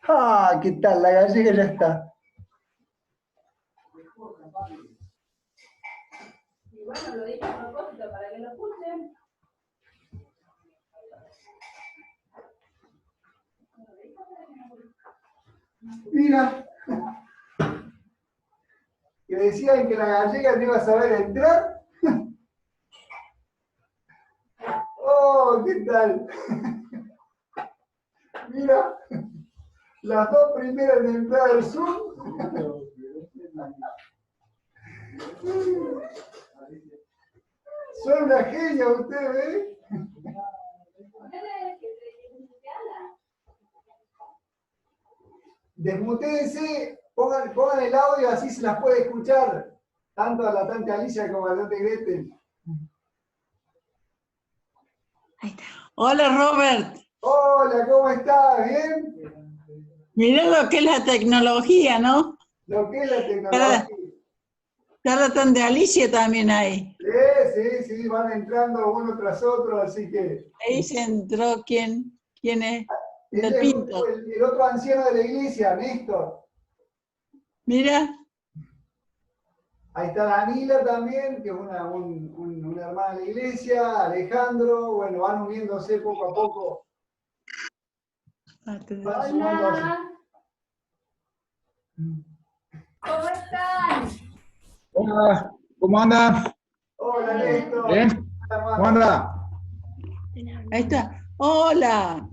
Ah, ¿qué tal? La gallega ya está. Y bueno, lo dije a propósito para que lo escuchen. Mira, que decían que la gallega no iba a saber entrar. Oh, ¿qué tal? Mira, las dos primeras en entrar al Zoom. Son una genia ustedes, ¿eh? Desmutéense, pongan el audio, así se las puede escuchar, tanto a la tante Alicia como a la tante Gretel. Hola Robert, Hola, ¿cómo estás? ¿Bien? mira lo que es la tecnología, ¿no? Lo que es la Cada, tecnología. cada tan de Alicia también hay. Sí, van entrando uno tras otro, así que... Ahí se entró, ¿quién es? Este Del es Pinto. el otro anciano de la iglesia, Néstor. Mira, Ahí está Danila también, que es una hermana de la iglesia, Alejandro, bueno, van uniéndose poco a poco. Van sumando así. Hola, ¿cómo están? Hola, ¿cómo anda? Hola, Néstor. ¿Bien? ¿Cómo anda? ahí está. Hola.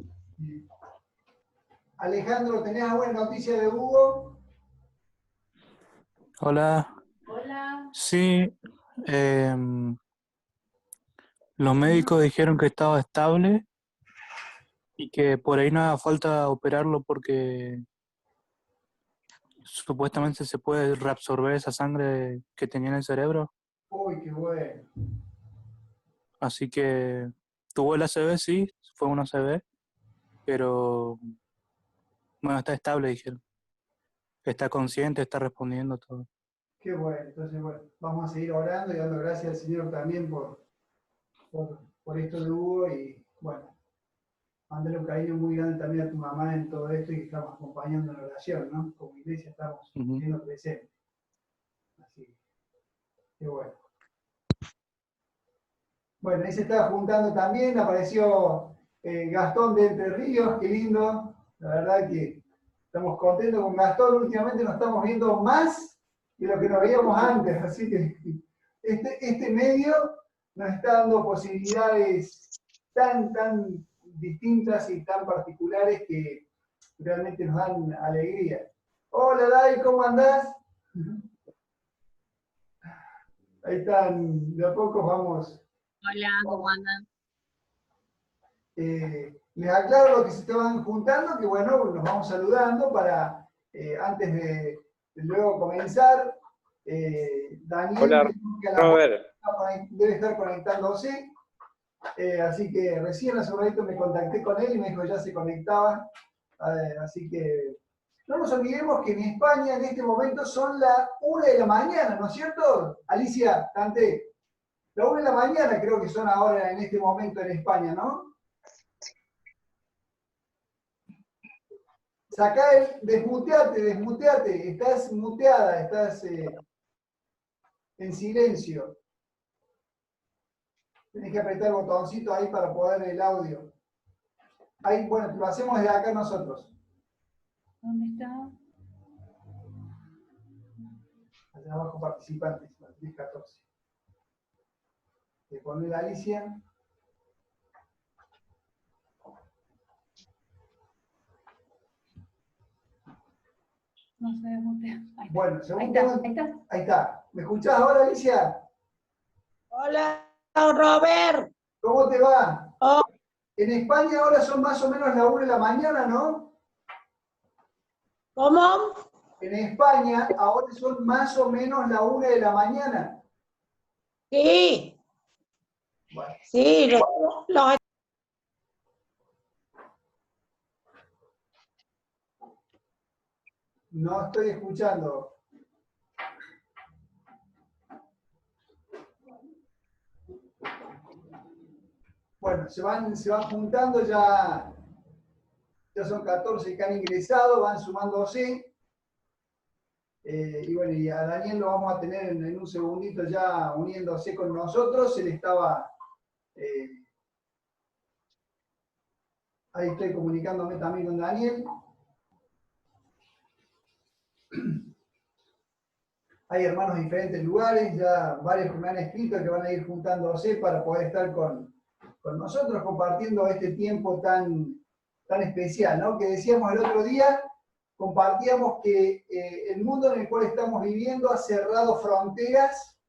Alejandro, ¿tenés alguna noticia de Hugo? Hola, Hola. sí, los médicos dijeron que estaba estable y que por ahí no haga falta operarlo porque supuestamente se puede reabsorber esa sangre que tenía en el cerebro, Uy, qué bueno. así que tuvo el ACV, sí, fue un ACV, pero bueno, está estable, dijeron, está consciente, está respondiendo todo. Qué bueno. Entonces, bueno, vamos a seguir orando y dando gracias al Señor también por esto de Hugo y, bueno, mándale un cariño muy grande también a tu mamá en todo esto y que estamos acompañando en la oración, ¿no? Como iglesia estamos Ujú. siendo presentes. Así que, qué bueno. Bueno, ahí se estaba juntando también, apareció Gastón de Entre Ríos, qué lindo. La verdad que estamos contentos con Gastón, últimamente nos estamos viendo más de lo que nos veíamos antes, así que este medio nos está dando posibilidades tan distintas y tan particulares que realmente nos dan alegría. Hola Dai, ¿cómo andás? Ahí están, de a poco vamos. Hola, ¿cómo andan? Les aclaro lo que se estaban juntando, que bueno, nos vamos saludando para, antes de luego comenzar, Daniel Hola, me dijo que a las 4 Robert. debe estar conectándose, así que recién hace un ratito me contacté con él y me dijo que ya se conectaba, así que no nos olvidemos que en España en este momento son las 1 de la mañana, ¿no es cierto? Alicia, Tante, la 1 de la mañana creo que son ahora en este momento en España, ¿no? Sacá desmuteate, estás muteada, estás en silencio. Tenés que apretar el botoncito ahí para poder el audio. Ahí, bueno, lo hacemos desde acá nosotros. ¿Dónde está? Allá abajo participantes, 10-14. Te pone la Alicia. No sé dónde está. Bueno, Ahí según está, tengo- ahí está. ahí está. ¿Me escuchás ahora, Alicia? Hola Robert. ¿Cómo te va? Oh, En España ahora son más o menos las 1 de la mañana, ¿no? ¿cómo? En España ahora son más o menos las 1 de la mañana. Sí, Bueno, sí, los no estoy escuchando. Bueno, se van juntando ya. ya son 14 que han ingresado, van sumándose. Y bueno, y a Daniel lo vamos a tener en un segundito ya uniéndose con nosotros. Él estaba, ahí estoy comunicándome también con Daniel. Hay hermanos de diferentes lugares, ya varios que me han escrito que van a ir juntándose para poder estar con nosotros compartiendo este tiempo tan especial, ¿no? Que decíamos el otro día, compartíamos que el mundo en el cual estamos viviendo ha cerrado fronteras,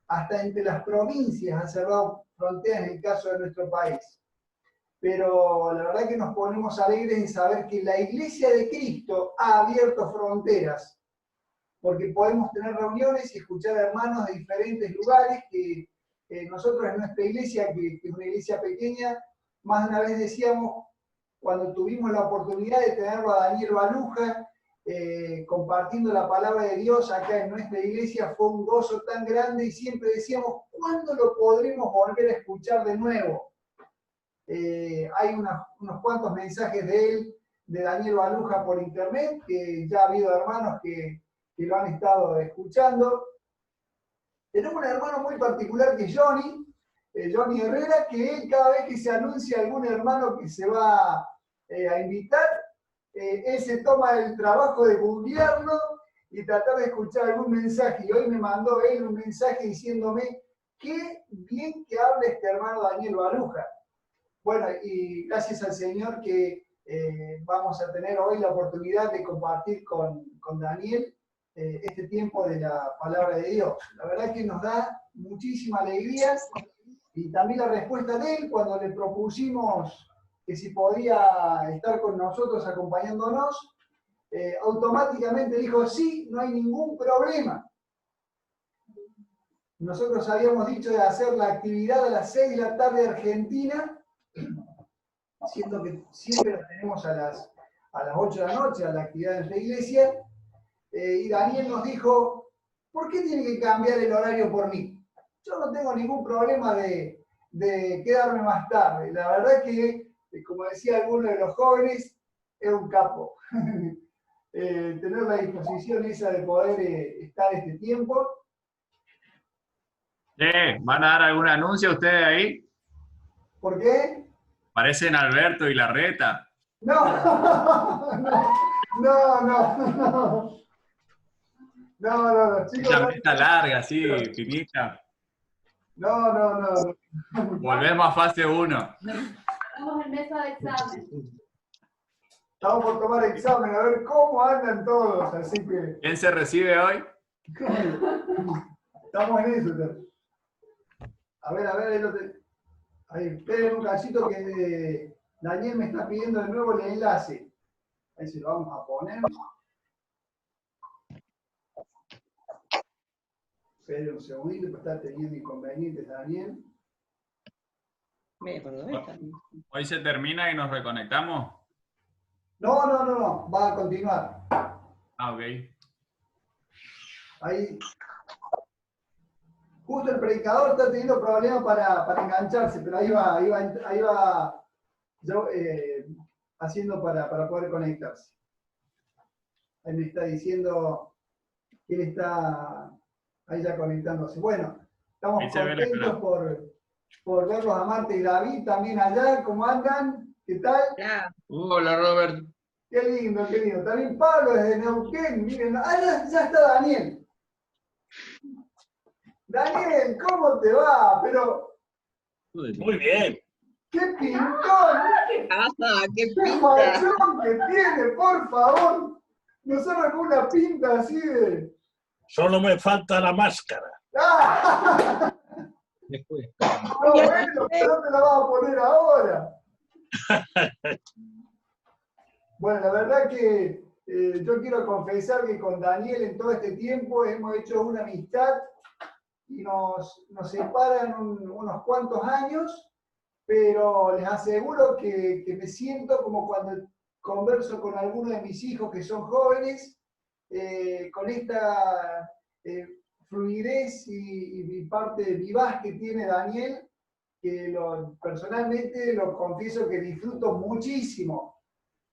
hasta entre las provincias ha cerrado fronteras en el caso de nuestro país. Pero la verdad que nos ponemos alegres en saber que la Iglesia de Cristo ha abierto fronteras, porque podemos tener reuniones y escuchar a hermanos de diferentes lugares que nosotros en nuestra iglesia, que es una iglesia pequeña, más de una vez decíamos, cuando tuvimos la oportunidad de tenerlo a Daniel Baluja, compartiendo la palabra de Dios acá en nuestra iglesia, fue un gozo tan grande y siempre decíamos, ¿cuándo lo podremos volver a escuchar de nuevo? Hay unos cuantos mensajes de él, de Daniel Baluja por internet, que ya ha habido hermanos que lo han estado escuchando. Tenemos un hermano muy particular que es Johnny Herrera, que él cada vez que se anuncia algún hermano que se va a invitar, él se toma el trabajo de googlearlo y tratar de escuchar algún mensaje. Y hoy me mandó él un mensaje diciéndome, qué bien que habla este hermano Daniel Baluja. Bueno, y gracias al Señor que vamos a tener hoy la oportunidad de compartir con Daniel este tiempo de la palabra de Dios. La verdad que nos da muchísima alegría y también la respuesta de él cuando le propusimos que si podía estar con nosotros acompañándonos, automáticamente dijo sí, no hay ningún problema. Nosotros habíamos dicho de hacer la actividad a las 6 de la tarde Argentina, siendo que siempre la tenemos a las 8 de la noche, a la actividad de nuestra iglesia. Y Daniel nos dijo, ¿por qué tiene que cambiar el horario por mí? Yo no tengo ningún problema de quedarme más tarde. La verdad que, como decía alguno de los jóvenes, es un capo. Tener la disposición esa de poder estar este tiempo. ¿Van a dar algún anuncio ustedes ahí? ¿Por qué? Parecen Alberto y Larreta. No, chicos. Esa meta larga, así, finita. No. Volvemos a fase 1. Estamos en mesa de examen. Estamos por tomar examen, a ver cómo andan todos, así que... ¿Quién se recibe hoy? Estamos en eso. A ver, ahí, esperen un cachito que Daniel me está pidiendo de nuevo el enlace. Ahí se lo vamos a poner. Esperen un segundito, porque está teniendo inconvenientes Daniel. ¿Hoy se termina y nos reconectamos? No, va a continuar. Ah, ok. Ahí. Justo el predicador está teniendo problemas para engancharse, pero ahí va yo, haciendo para poder conectarse. Ahí me está diciendo que él está ahí ya conectándose. Bueno, estamos contentos por verlos a Marta y David también allá. ¿Cómo andan? ¿Qué tal? Hola, Robert. Qué lindo. También Pablo desde Neuquén. Miren, ya está Daniel. Daniel, ¿cómo te va? Pero... Muy bien. ¡Qué pintón! ¡Qué ¡Qué fachón que tiene, por favor! Nosotros con una pinta así de... Solo me falta la máscara. ¡Ah! No, bueno, pero no te la vas a poner ahora. Bueno, la verdad que yo quiero confesar que con Daniel en todo este tiempo hemos hecho una amistad y nos separan unos cuantos años, pero les aseguro que me siento como cuando converso con algunos de mis hijos que son jóvenes, con esta fluidez y parte vivaz que tiene Daniel, que personalmente lo confieso que disfruto muchísimo.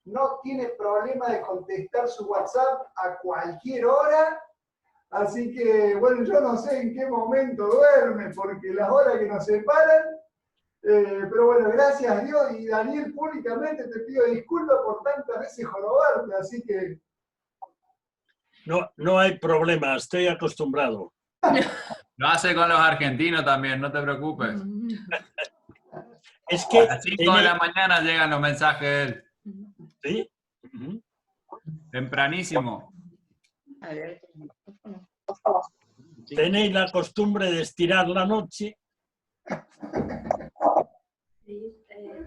no tiene problema de contestar su WhatsApp a cualquier hora. Así que, bueno, yo no sé en qué momento duerme, porque las horas que nos separan. Pero bueno, gracias a Dios. Y Daniel, públicamente te pido disculpas por tantas veces jorobarte, así que... No hay problema, estoy acostumbrado. Lo hace con los argentinos también, no te preocupes. Es A que las 5 de la mañana llegan los mensajes de él. ¿sí? Ujú. Tempranísimo. Tenéis la costumbre de estirar la noche.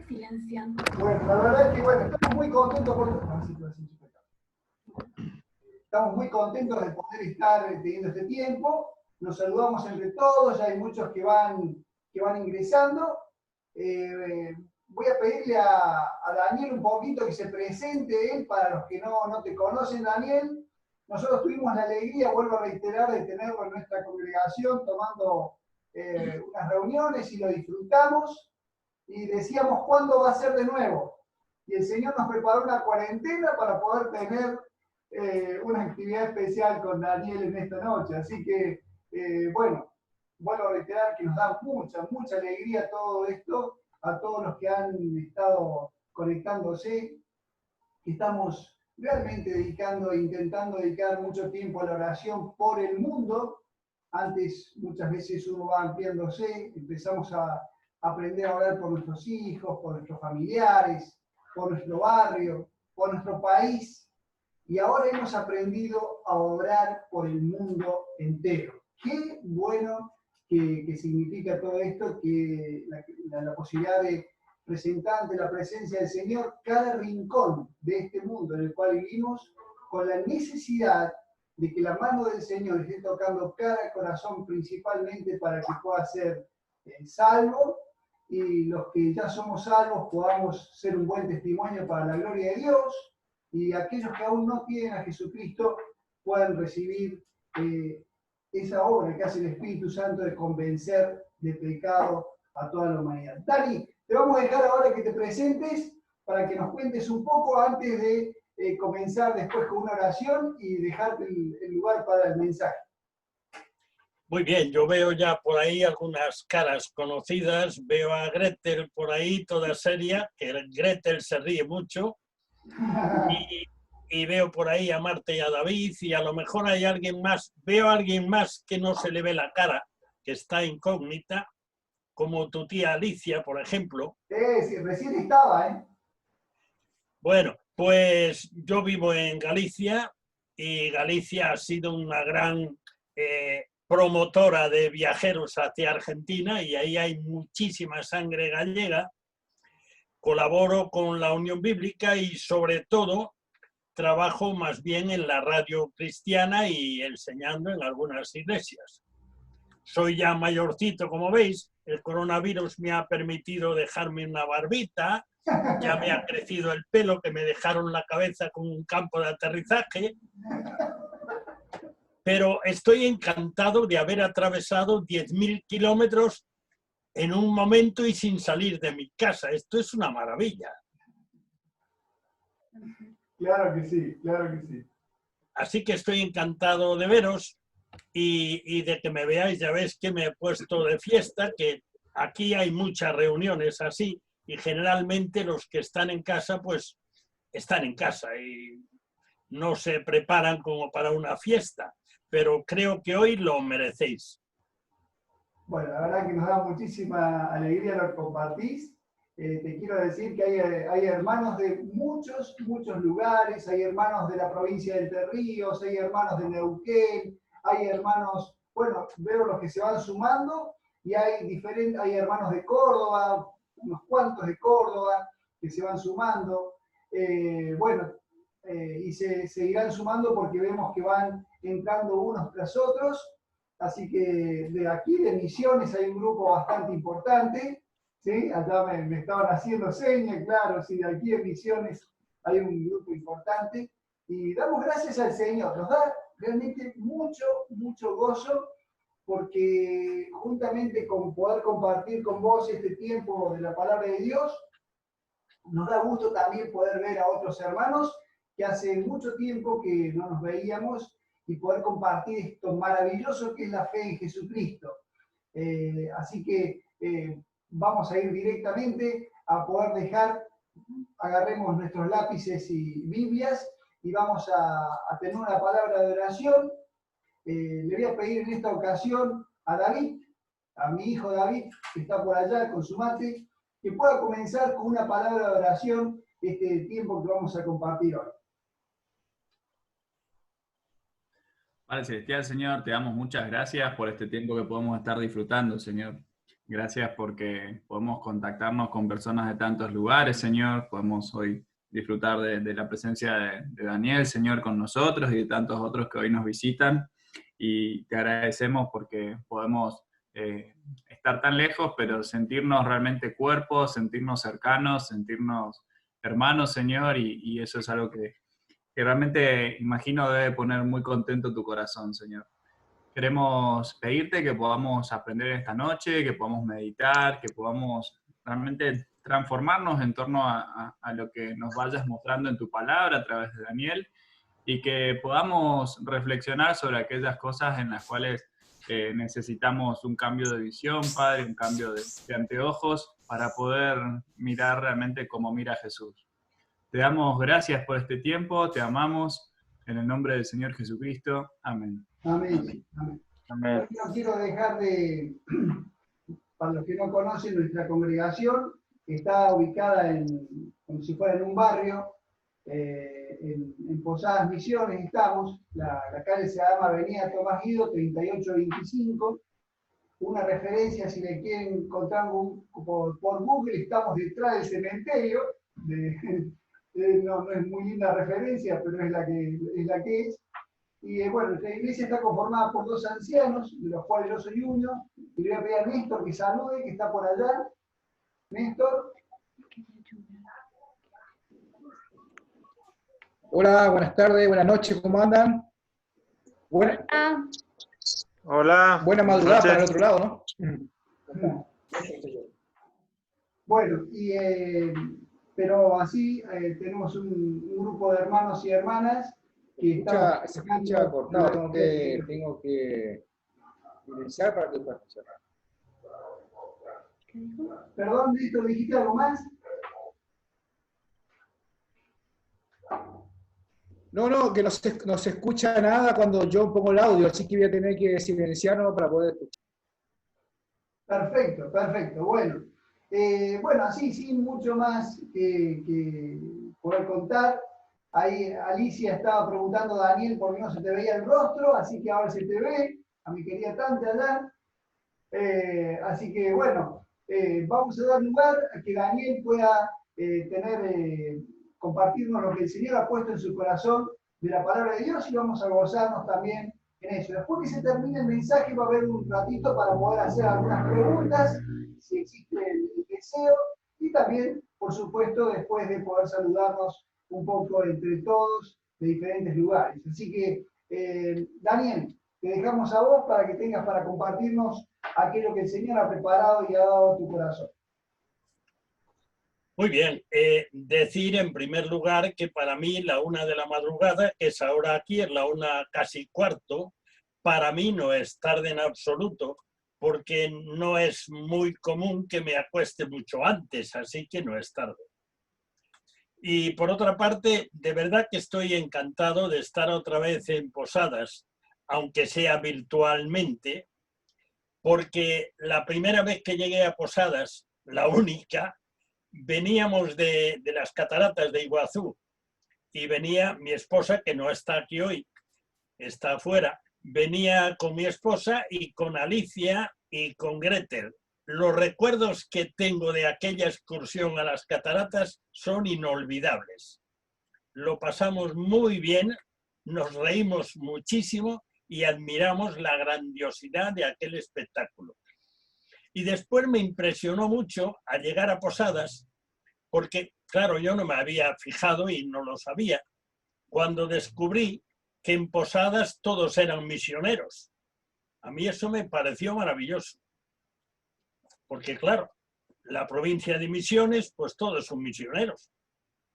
Silenciando. Bueno, la verdad es que bueno, estamos muy contentos estamos muy contentos de poder estar teniendo este tiempo. Nos saludamos entre todos, ya hay muchos que van ingresando. Voy a pedirle a Daniel un poquito que se presente él, para los que no te conocen, Daniel. Nosotros tuvimos la alegría, vuelvo a reiterar, de tenerlo en nuestra congregación tomando unas reuniones y lo disfrutamos. Y decíamos, ¿cuándo va a ser de nuevo? Y el Señor nos preparó una cuarentena para poder tener una actividad especial con Daniel en esta noche. Así que, bueno, vuelvo a reiterar que nos da mucha alegría todo esto, a todos los que han estado conectándose, que estamos realmente intentando dedicar mucho tiempo a la oración por el mundo. Antes, muchas veces uno va ampliándose, empezamos a aprender a orar por nuestros hijos, por nuestros familiares, por nuestro barrio, por nuestro país, y ahora hemos aprendido a orar por el mundo entero. Qué bueno que significa todo esto, que la posibilidad de presentar ante la presencia del Señor cada rincón de este mundo en el cual vivimos, con la necesidad de que la mano del Señor esté tocando cada corazón, principalmente para que pueda ser salvo, y los que ya somos salvos podamos ser un buen testimonio para la gloria de Dios, y aquellos que aún no tienen a Jesucristo puedan recibir esa obra que hace el Espíritu Santo de convencer de pecado a toda la humanidad. Dani, te vamos a dejar ahora que te presentes para que nos cuentes un poco antes de comenzar después con una oración y dejarte el lugar para el mensaje. Muy bien, yo veo ya por ahí algunas caras conocidas, veo a Gretel por ahí toda seria, que Gretel se ríe mucho, y veo por ahí a Marta y a David, y a lo mejor hay alguien más, veo a alguien más que no se le ve la cara, que está incógnita, como tu tía Alicia, por ejemplo. Sí, recién estaba, ¿eh? Bueno, pues yo vivo en Galicia, y Galicia ha sido una gran promotora de viajeros hacia Argentina, y ahí hay muchísima sangre gallega. Colaboro con la Unión Bíblica y sobre todo trabajo más bien en la radio cristiana y enseñando en algunas iglesias. Soy ya mayorcito, como veis, el coronavirus me ha permitido dejarme una barbita, ya me ha crecido el pelo, que me dejaron la cabeza con un campo de aterrizaje, pero estoy encantado de haber atravesado 10.000 kilómetros en un momento y sin salir de mi casa. Esto es una maravilla. Claro que sí, claro que sí. Así que estoy encantado de veros y de que me veáis. Ya ves que me he puesto de fiesta, que aquí hay muchas reuniones así, y generalmente los que están en casa, pues están en casa y no se preparan como para una fiesta, pero creo que hoy lo merecéis. Bueno, la verdad que nos da muchísima alegría lo que compartís. Te quiero decir que hay hermanos de muchos lugares, hay hermanos de la provincia de Entre Ríos, hay hermanos de Neuquén, hay hermanos, bueno, veo los que se van sumando, y hay hermanos de Córdoba, unos cuantos de Córdoba que se van sumando. Y se irán sumando porque vemos que van entrando unos tras otros. Así que de aquí, de Misiones, hay un grupo bastante importante, ¿sí? Allá me estaban haciendo señas, claro, sí, de aquí de Misiones hay un grupo importante. Y damos gracias al Señor, nos da realmente mucho gozo, porque juntamente con poder compartir con vos este tiempo de la palabra de Dios, nos da gusto también poder ver a otros hermanos que hace mucho tiempo que no nos veíamos y poder compartir esto maravilloso que es la fe en Jesucristo. Así que vamos a ir directamente a poder dejar, agarremos nuestros lápices y Biblias y vamos a tener una palabra de oración. Le voy a pedir en esta ocasión a David, a mi hijo David, que está por allá con su mate, que pueda comenzar con una palabra de oración este tiempo que vamos a compartir hoy. Padre Celestial, Señor, te damos muchas gracias por este tiempo que podemos estar disfrutando, Señor. Gracias porque podemos contactarnos con personas de tantos lugares, Señor. Podemos hoy disfrutar de la presencia de Daniel, Señor, con nosotros y de tantos otros que hoy nos visitan. Y te agradecemos porque podemos estar tan lejos, pero sentirnos realmente cuerpos, sentirnos cercanos, sentirnos hermanos, Señor, y eso es algo que realmente imagino debe poner muy contento tu corazón, Señor. Queremos pedirte que podamos aprender esta noche, que podamos meditar, que podamos realmente transformarnos en torno a lo que nos vayas mostrando en tu palabra a través de Daniel, y que podamos reflexionar sobre aquellas cosas en las cuales necesitamos un cambio de visión, Padre, un cambio de anteojos para poder mirar realmente como mira Jesús. Te damos gracias por este tiempo, te amamos, en el nombre del Señor Jesucristo. Amén. Amén. Amén. Amén. No quiero dejar de, para los que no conocen, nuestra congregación está ubicada como si fuera en un barrio, en Posadas Misiones estamos, la calle se llama Avenida Tomás Guido 3825, una referencia si le quieren encontrar por Google, estamos detrás del cementerio, no es muy linda referencia, pero es la que es. Y bueno, la iglesia está conformada por 2 ancianos, de los cuales yo soy uno, y le voy a pedir a Néstor que salude, que está por allá. Néstor. Hola, buenas tardes, buenas noches, ¿cómo andan? Hola. Buena madrugada para el otro lado, ¿no? Bueno, pero así tenemos un grupo de hermanos y hermanas que Se escucha cortado, tengo que iniciar para que pueda escuchar. Perdón, Néstor, ¿dijiste algo más? No, que no se escucha nada cuando yo pongo el audio, así que voy a tener que silenciarlo para poder escuchar. Perfecto. Bueno, así sin mucho más que poder contar. Ahí Alicia estaba preguntando a Daniel por qué no se te veía el rostro, así que ahora se te ve, a mi querida Tante allá. Así que bueno, vamos a dar lugar a que Daniel pueda compartirnos lo que el Señor ha puesto en su corazón de la palabra de Dios y vamos a gozarnos también en eso. Después que se termine el mensaje va a haber un ratito para poder hacer algunas preguntas, si existe el deseo, y también, por supuesto, después de poder saludarnos un poco entre todos de diferentes lugares. Así que, Daniel, te dejamos a vos para que tengas para compartirnos aquello que el Señor ha preparado y ha dado a tu corazón. Muy bien, decir en primer lugar que para mí la 1 de la madrugada, que es ahora aquí, es la 1 casi cuarto, para mí no es tarde en absoluto, porque no es muy común que me acueste mucho antes, así que no es tarde. Y por otra parte, de verdad que estoy encantado de estar otra vez en Posadas, aunque sea virtualmente, porque la primera vez que llegué a Posadas, la única, veníamos de las cataratas de Iguazú y venía mi esposa, que no está aquí hoy, está afuera, venía con mi esposa y con Alicia y con Gretel. Los recuerdos que tengo de aquella excursión a las cataratas son inolvidables. Lo pasamos muy bien, nos reímos muchísimo y admiramos la grandiosidad de aquel espectáculo. Y después me impresionó mucho al llegar a Posadas, porque, claro, yo no me había fijado y no lo sabía, cuando descubrí que en Posadas todos eran misioneros. A mí eso me pareció maravilloso. Porque, claro, la provincia de Misiones, pues todos son misioneros.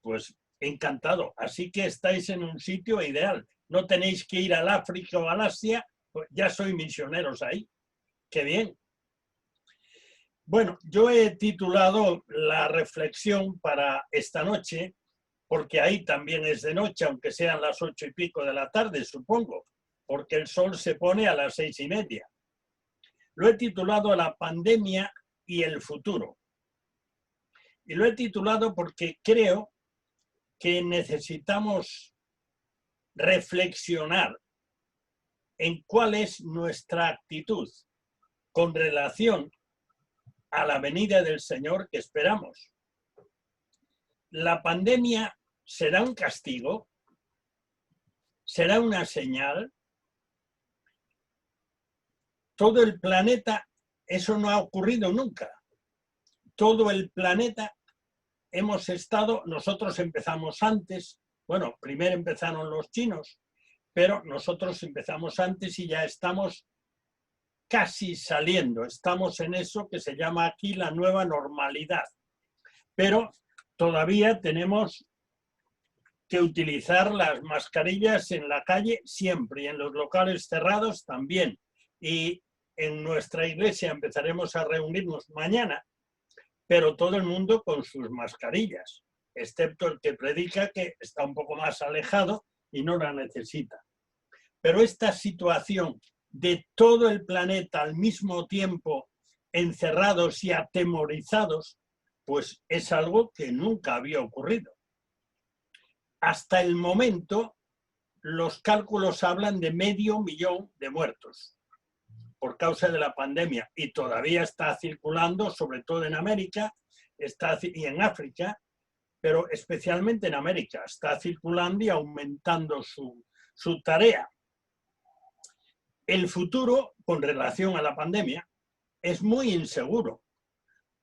Pues encantado. Así que estáis en un sitio ideal. No tenéis que ir al África o al Asia, pues ya sois misioneros ahí. ¡Qué bien! Bueno, yo he titulado la reflexión para esta noche, porque ahí también es de noche, aunque sean las 8 y pico de la tarde, supongo, porque el sol se pone a las 6:30. Lo he titulado La pandemia y el futuro. Y lo he titulado porque creo que necesitamos reflexionar en cuál es nuestra actitud con relación a la venida del Señor que esperamos. ¿La pandemia será un castigo? ¿Será una señal? Todo el planeta, eso no ha ocurrido nunca. Todo el planeta hemos estado, nosotros empezamos antes, bueno, primero empezaron los chinos, pero nosotros empezamos antes y ya estamos casi saliendo. Estamos en eso que se llama aquí la nueva normalidad. Pero todavía tenemos que utilizar las mascarillas en la calle siempre y en los locales cerrados también. Y en nuestra iglesia empezaremos a reunirnos mañana, pero todo el mundo con sus mascarillas, excepto el que predica, que está un poco más alejado y no la necesita. Pero esta situación de todo el planeta al mismo tiempo encerrados y atemorizados, pues es algo que nunca había ocurrido. Hasta el momento, los cálculos hablan de 500.000 de muertos por causa de la pandemia, y todavía está circulando, sobre todo en América y en África, pero especialmente en América, está circulando y aumentando su tarea. El futuro, con relación a la pandemia, es muy inseguro,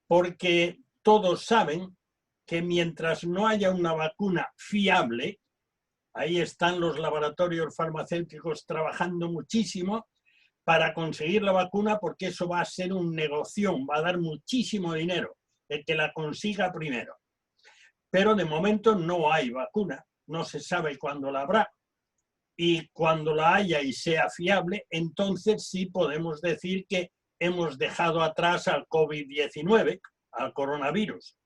porque todos saben que mientras no haya una vacuna fiable, ahí están los laboratorios farmacéuticos trabajando muchísimo para conseguir la vacuna, porque eso va a ser un negocio, va a dar muchísimo dinero el que la consiga primero. Pero de momento no hay vacuna, no se sabe cuándo la habrá. Y cuando la haya y sea fiable, entonces sí podemos decir que hemos dejado atrás al COVID-19, al coronavirus.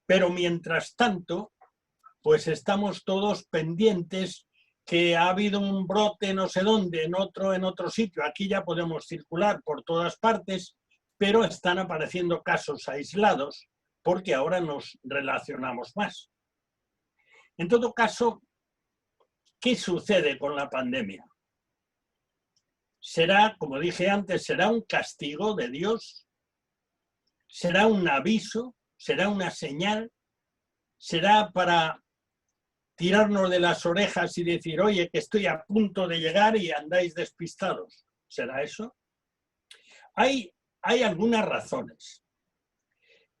Pero mientras tanto, pues estamos todos pendientes que ha habido un brote no sé dónde, en otro sitio. Aquí ya podemos circular por todas partes, pero están apareciendo casos aislados porque ahora nos relacionamos más. En todo caso, ¿qué sucede con la pandemia? ¿Será, como dije antes, será un castigo de Dios? ¿Será un aviso? ¿Será una señal? ¿Será para tirarnos de las orejas y decir, oye, que estoy a punto de llegar y andáis despistados? ¿Será eso? Hay algunas razones.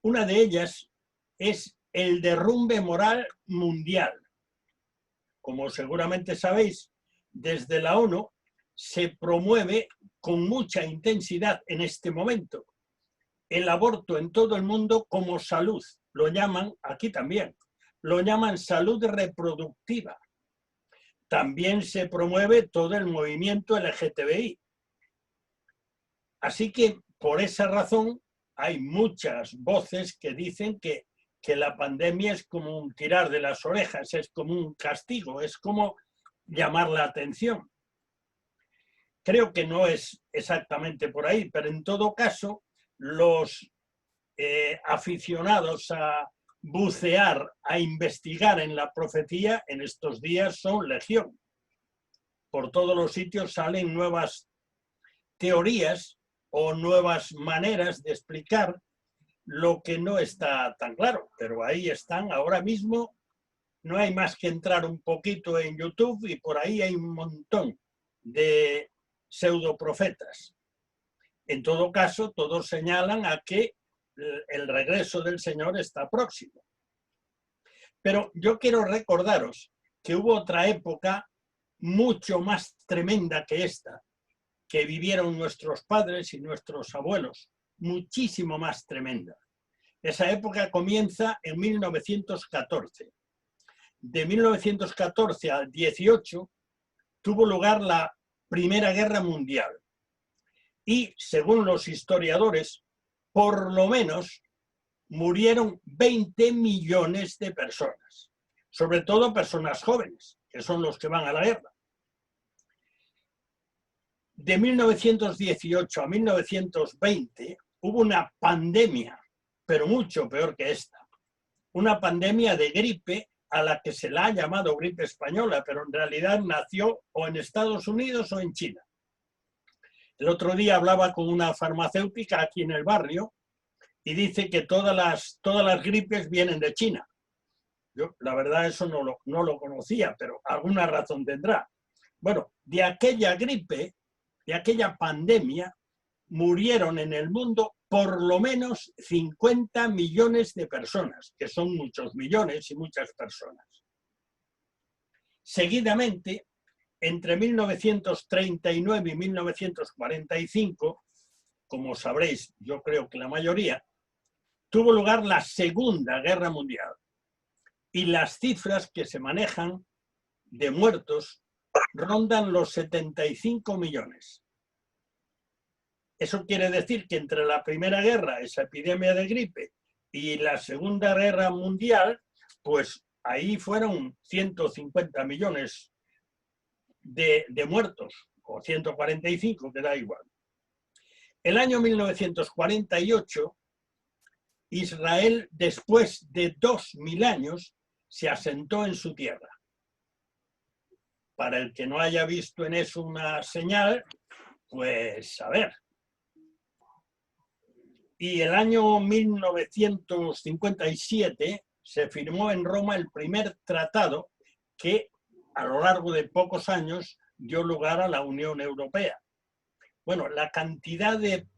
Una de ellas es el derrumbe moral mundial. Como seguramente sabéis, desde la ONU se promueve con mucha intensidad en este momento el aborto en todo el mundo como salud. Lo llaman, aquí también, lo llaman salud reproductiva. También se promueve todo el movimiento LGTBI. Así que por esa razón hay muchas voces que dicen que la pandemia es como un tirar de las orejas, es como un castigo, es como llamar la atención. Creo que no es exactamente por ahí, pero en todo caso, los aficionados a bucear, a investigar en la profecía, en estos días son legión. Por todos los sitios salen nuevas teorías o nuevas maneras de explicar lo que no está tan claro, pero ahí están ahora mismo. No hay más que entrar un poquito en YouTube y por ahí hay un montón de pseudoprofetas. En todo caso, todos señalan a que el regreso del Señor está próximo. Pero yo quiero recordaros que hubo otra época mucho más tremenda que esta, que vivieron nuestros padres y nuestros abuelos, muchísimo más tremenda. Esa época comienza en 1914. De 1914 al 18 tuvo lugar la Primera Guerra Mundial. Y, según los historiadores, por lo menos murieron 20 millones de personas, sobre todo personas jóvenes, que son los que van a la guerra. De 1918 a 1920 hubo una pandemia, pero mucho peor que esta. Una pandemia de gripe a la que se la ha llamado gripe española, pero en realidad nació o en Estados Unidos o en China. El otro día hablaba con una farmacéutica aquí en el barrio y dice que todas las gripes vienen de China. Yo, la verdad, eso no lo conocía, pero alguna razón tendrá. Bueno, de aquella gripe, de aquella pandemia, murieron en el mundo por lo menos 50 millones de personas, que son muchos millones y muchas personas. Seguidamente, entre 1939 y 1945, como sabréis, yo creo que la mayoría, tuvo lugar la Segunda Guerra Mundial. Y las cifras que se manejan de muertos rondan los 75 millones. Eso quiere decir que entre la Primera Guerra, esa epidemia de gripe, y la Segunda Guerra Mundial, pues ahí fueron 150 millones de muertos, o 145, que da igual. El año 1948, Israel, después de 2000 años, se asentó en su tierra. Para el que no haya visto en eso una señal, pues a ver. Y el año 1957 se firmó en Roma el primer tratado que a lo largo de pocos años dio lugar a la Unión Europea. Bueno, la cantidad de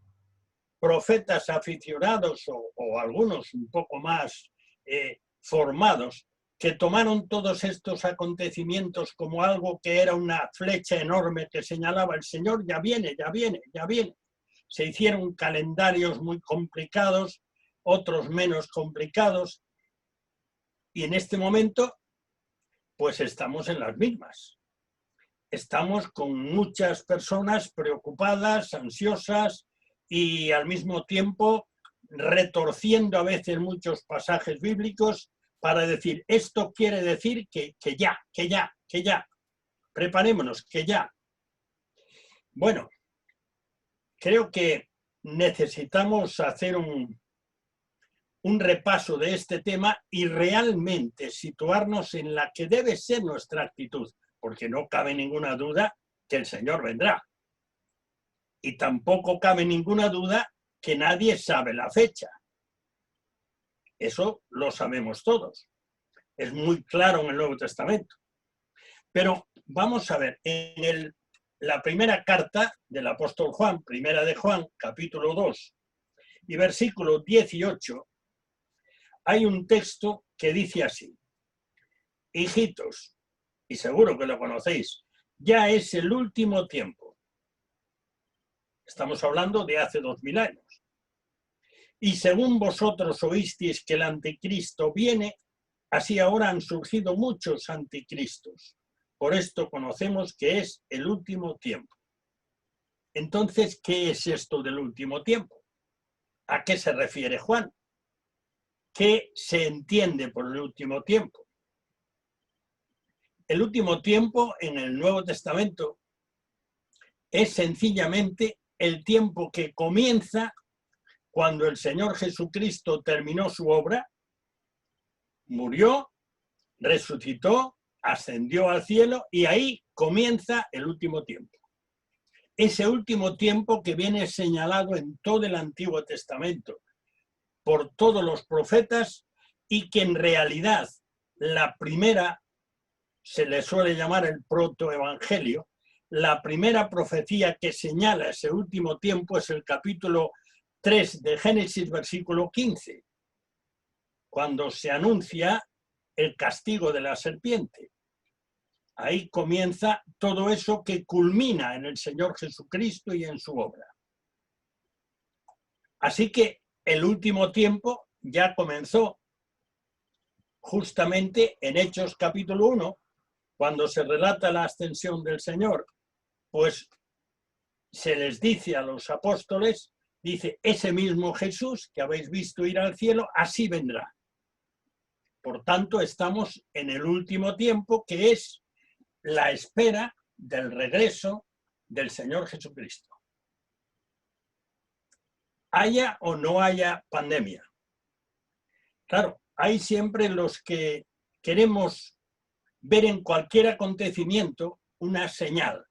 profetas aficionados o algunos un poco más formados que tomaron todos estos acontecimientos como algo que era una flecha enorme que señalaba el Señor, ya viene, ya viene, ya viene. Se hicieron calendarios muy complicados, otros menos complicados, y en este momento pues estamos en las mismas. Estamos con muchas personas preocupadas, ansiosas y al mismo tiempo retorciendo a veces muchos pasajes bíblicos para decir, esto quiere decir que ya, preparémonos, que ya. Bueno, creo que necesitamos hacer un repaso de este tema y realmente situarnos en la que debe ser nuestra actitud, porque no cabe ninguna duda que el Señor vendrá. Y tampoco cabe ninguna duda que nadie sabe la fecha. Eso lo sabemos todos. Es muy claro en el Nuevo Testamento. Pero vamos a ver, en la primera carta del apóstol Juan, primera de Juan, capítulo 2 y versículo 18, hay un texto que dice así: hijitos, y seguro que lo conocéis, ya es el último tiempo. Estamos hablando de hace 2000 años. Y según vosotros oísteis que el anticristo viene, así ahora han surgido muchos anticristos. Por esto conocemos que es el último tiempo. Entonces, ¿qué es esto del último tiempo? ¿A qué se refiere Juan? ¿Qué se entiende por el último tiempo? El último tiempo en el Nuevo Testamento es sencillamente el tiempo que comienza cuando el Señor Jesucristo terminó su obra, murió, resucitó, ascendió al cielo y ahí comienza el último tiempo. Ese último tiempo que viene señalado en todo el Antiguo Testamento por todos los profetas y que en realidad la primera, se le suele llamar el protoevangelio, la primera profecía que señala ese último tiempo es el capítulo 3 de Génesis, versículo 15, cuando se anuncia el castigo de la serpiente. Ahí comienza todo eso que culmina en el Señor Jesucristo y en su obra. Así que el último tiempo ya comenzó justamente en Hechos capítulo 1, cuando se relata la ascensión del Señor, pues se les dice a los apóstoles, dice, ese mismo Jesús que habéis visto ir al cielo, así vendrá. Por tanto, estamos en el último tiempo, que es la espera del regreso del Señor Jesucristo. Haya o no haya pandemia. Claro, hay siempre los que queremos ver en cualquier acontecimiento una señal.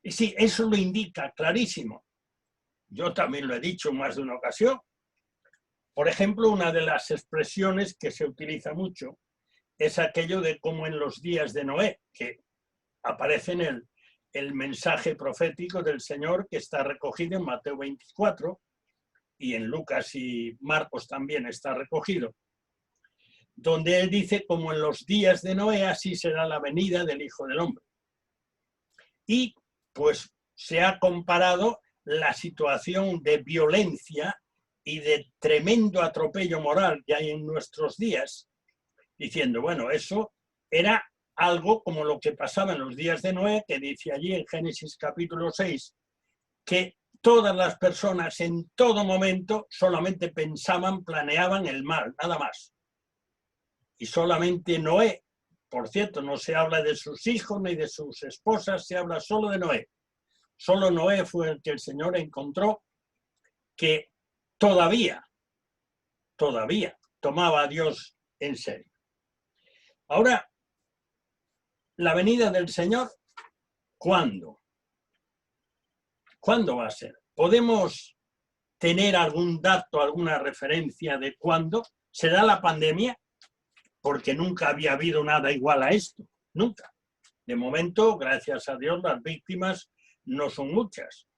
Y sí, eso lo indica clarísimo. Yo también lo he dicho en más de una ocasión. Por ejemplo, una de las expresiones que se utiliza mucho es aquello de como en los días de Noé, que aparece en el mensaje profético del Señor que está recogido en Mateo 24 y en Lucas y Marcos también está recogido, donde él dice, como en los días de Noé, así será la venida del Hijo del Hombre. Y pues se ha comparado la situación de violencia y de tremendo atropello moral que hay en nuestros días, diciendo, bueno, eso era algo como lo que pasaba en los días de Noé, que dice allí en Génesis capítulo 6, que todas las personas en todo momento solamente pensaban, planeaban el mal, nada más. Y solamente Noé, por cierto, no se habla de sus hijos ni de sus esposas, se habla solo de Noé. Solo Noé fue el que el Señor encontró que todavía tomaba a Dios en serio. Ahora, la venida del Señor, ¿cuándo? ¿Cuándo va a ser? ¿Podemos tener algún dato, alguna referencia de cuándo? ¿Será la pandemia? Porque nunca había habido nada igual a esto, nunca. De momento, gracias a Dios, las víctimas no son muchas.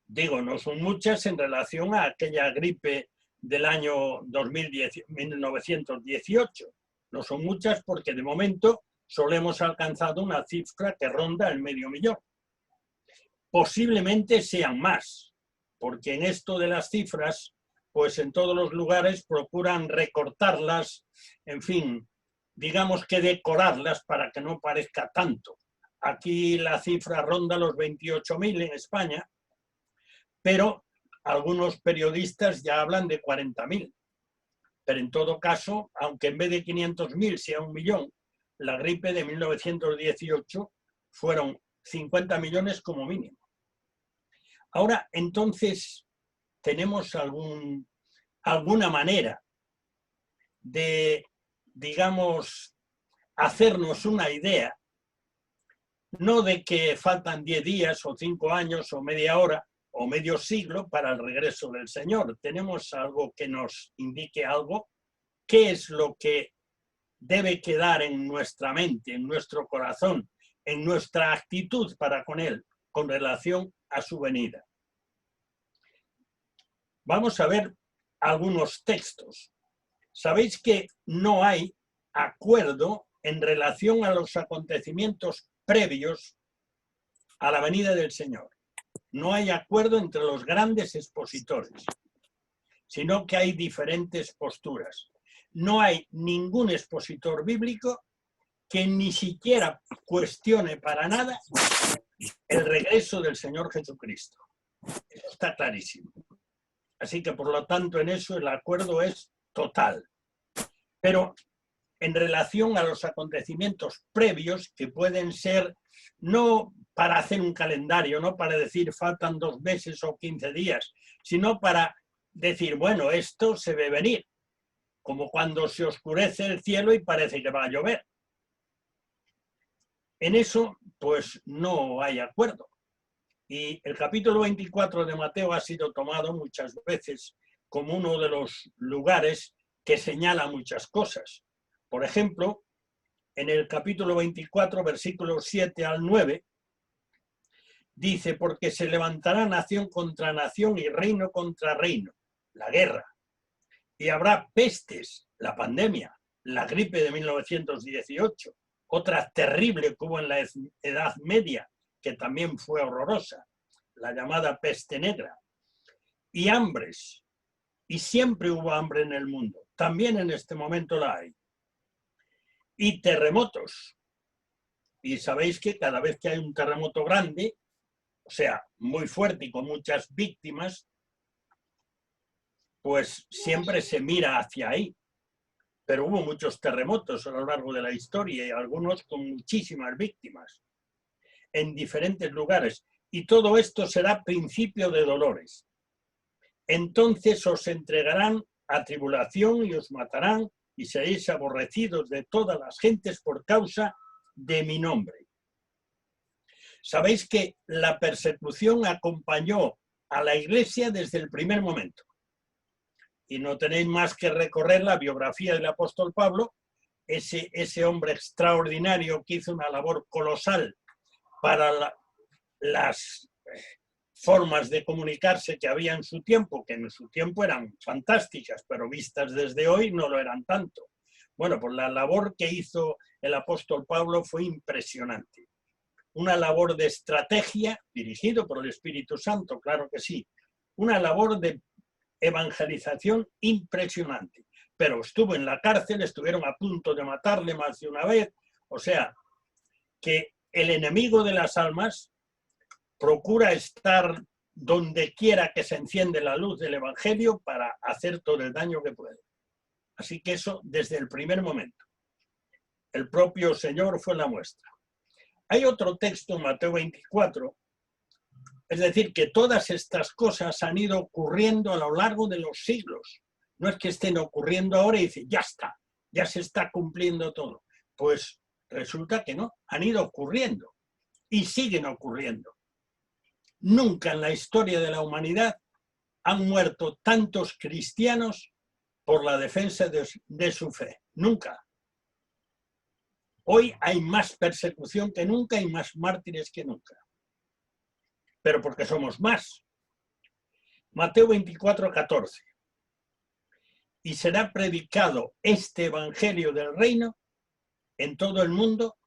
Digo, no son muchas en relación a aquella gripe del año 1918. No son muchas porque de momento solo hemos alcanzado una cifra que ronda el 500.000. Posiblemente sean más, porque en esto de las cifras, pues en todos los lugares procuran recortarlas, en fin, digamos que decorarlas para que no parezca tanto. Aquí la cifra ronda los 28.000 en España, pero algunos periodistas ya hablan de 40.000. Pero en todo caso, aunque en vez de 500.000 sea 1 millón, la gripe de 1918 fueron 50 millones como mínimo. Ahora, entonces, tenemos alguna manera de, digamos, hacernos una idea, no de que faltan 10 días o 5 años o media hora o medio siglo para el regreso del Señor. Tenemos algo que nos indique algo, qué es lo que debe quedar en nuestra mente, en nuestro corazón, en nuestra actitud para con Él, con relación a su venida. Vamos a ver algunos textos. Sabéis que no hay acuerdo en relación a los acontecimientos previos a la venida del Señor. No hay acuerdo entre los grandes expositores, sino que hay diferentes posturas. No hay ningún expositor bíblico que ni siquiera cuestione para nada el regreso del Señor Jesucristo. Eso está clarísimo. Así que, por lo tanto, en eso el acuerdo es total. Pero en relación a los acontecimientos previos, que pueden ser no para hacer un calendario, no para decir faltan 2 meses o 15 días, sino para decir, bueno, esto se ve venir, como cuando se oscurece el cielo y parece que va a llover. En eso, pues no hay acuerdo. Y el capítulo 24 de Mateo ha sido tomado muchas veces como uno de los lugares que señala muchas cosas. Por ejemplo, en el capítulo 24, versículos 7 al 9, dice, porque se levantará nación contra nación y reino contra reino, la guerra. Y habrá pestes, la pandemia, la gripe de 1918, otra terrible que hubo en la Edad Media, que también fue horrorosa, la llamada peste negra, y hambres, Y siempre hubo hambre en el mundo. También en este momento la hay. Y terremotos. Y sabéis que cada vez que hay un terremoto grande, o sea, muy fuerte y con muchas víctimas, pues siempre se mira hacia ahí. Pero hubo muchos terremotos a lo largo de la historia y algunos con muchísimas víctimas en diferentes lugares. Y todo esto será principio de dolores. Entonces os entregarán a tribulación y os matarán y seréis aborrecidos de todas las gentes por causa de mi nombre. Sabéis que la persecución acompañó a la Iglesia desde el primer momento. Y no tenéis más que recorrer la biografía del apóstol Pablo, ese hombre extraordinario que hizo una labor colosal para las formas de comunicarse que había en su tiempo, que en su tiempo eran fantásticas, pero vistas desde hoy no lo eran tanto. Bueno, pues la labor que hizo el apóstol Pablo fue impresionante. Una labor de estrategia, dirigido por el Espíritu Santo, claro que sí. Una labor de evangelización impresionante. Pero estuvo en la cárcel, estuvieron a punto de matarle más de una vez. O sea, que el enemigo de las almas procura estar donde quiera que se enciende la luz del Evangelio para hacer todo el daño que puede. Así que eso desde el primer momento. El propio Señor fue la muestra. Hay otro texto en Mateo 24, es decir, que todas estas cosas han ido ocurriendo a lo largo de los siglos. No es que estén ocurriendo ahora y dicen, ya está, ya se está cumpliendo todo. Pues resulta que no, han ido ocurriendo y siguen ocurriendo. Nunca en la historia de la humanidad han muerto tantos cristianos por la defensa de su fe. Nunca. Hoy hay más persecución que nunca y más mártires que nunca. Pero porque somos más. Mateo 24, 14. Y será predicado este evangelio del reino en todo el mundo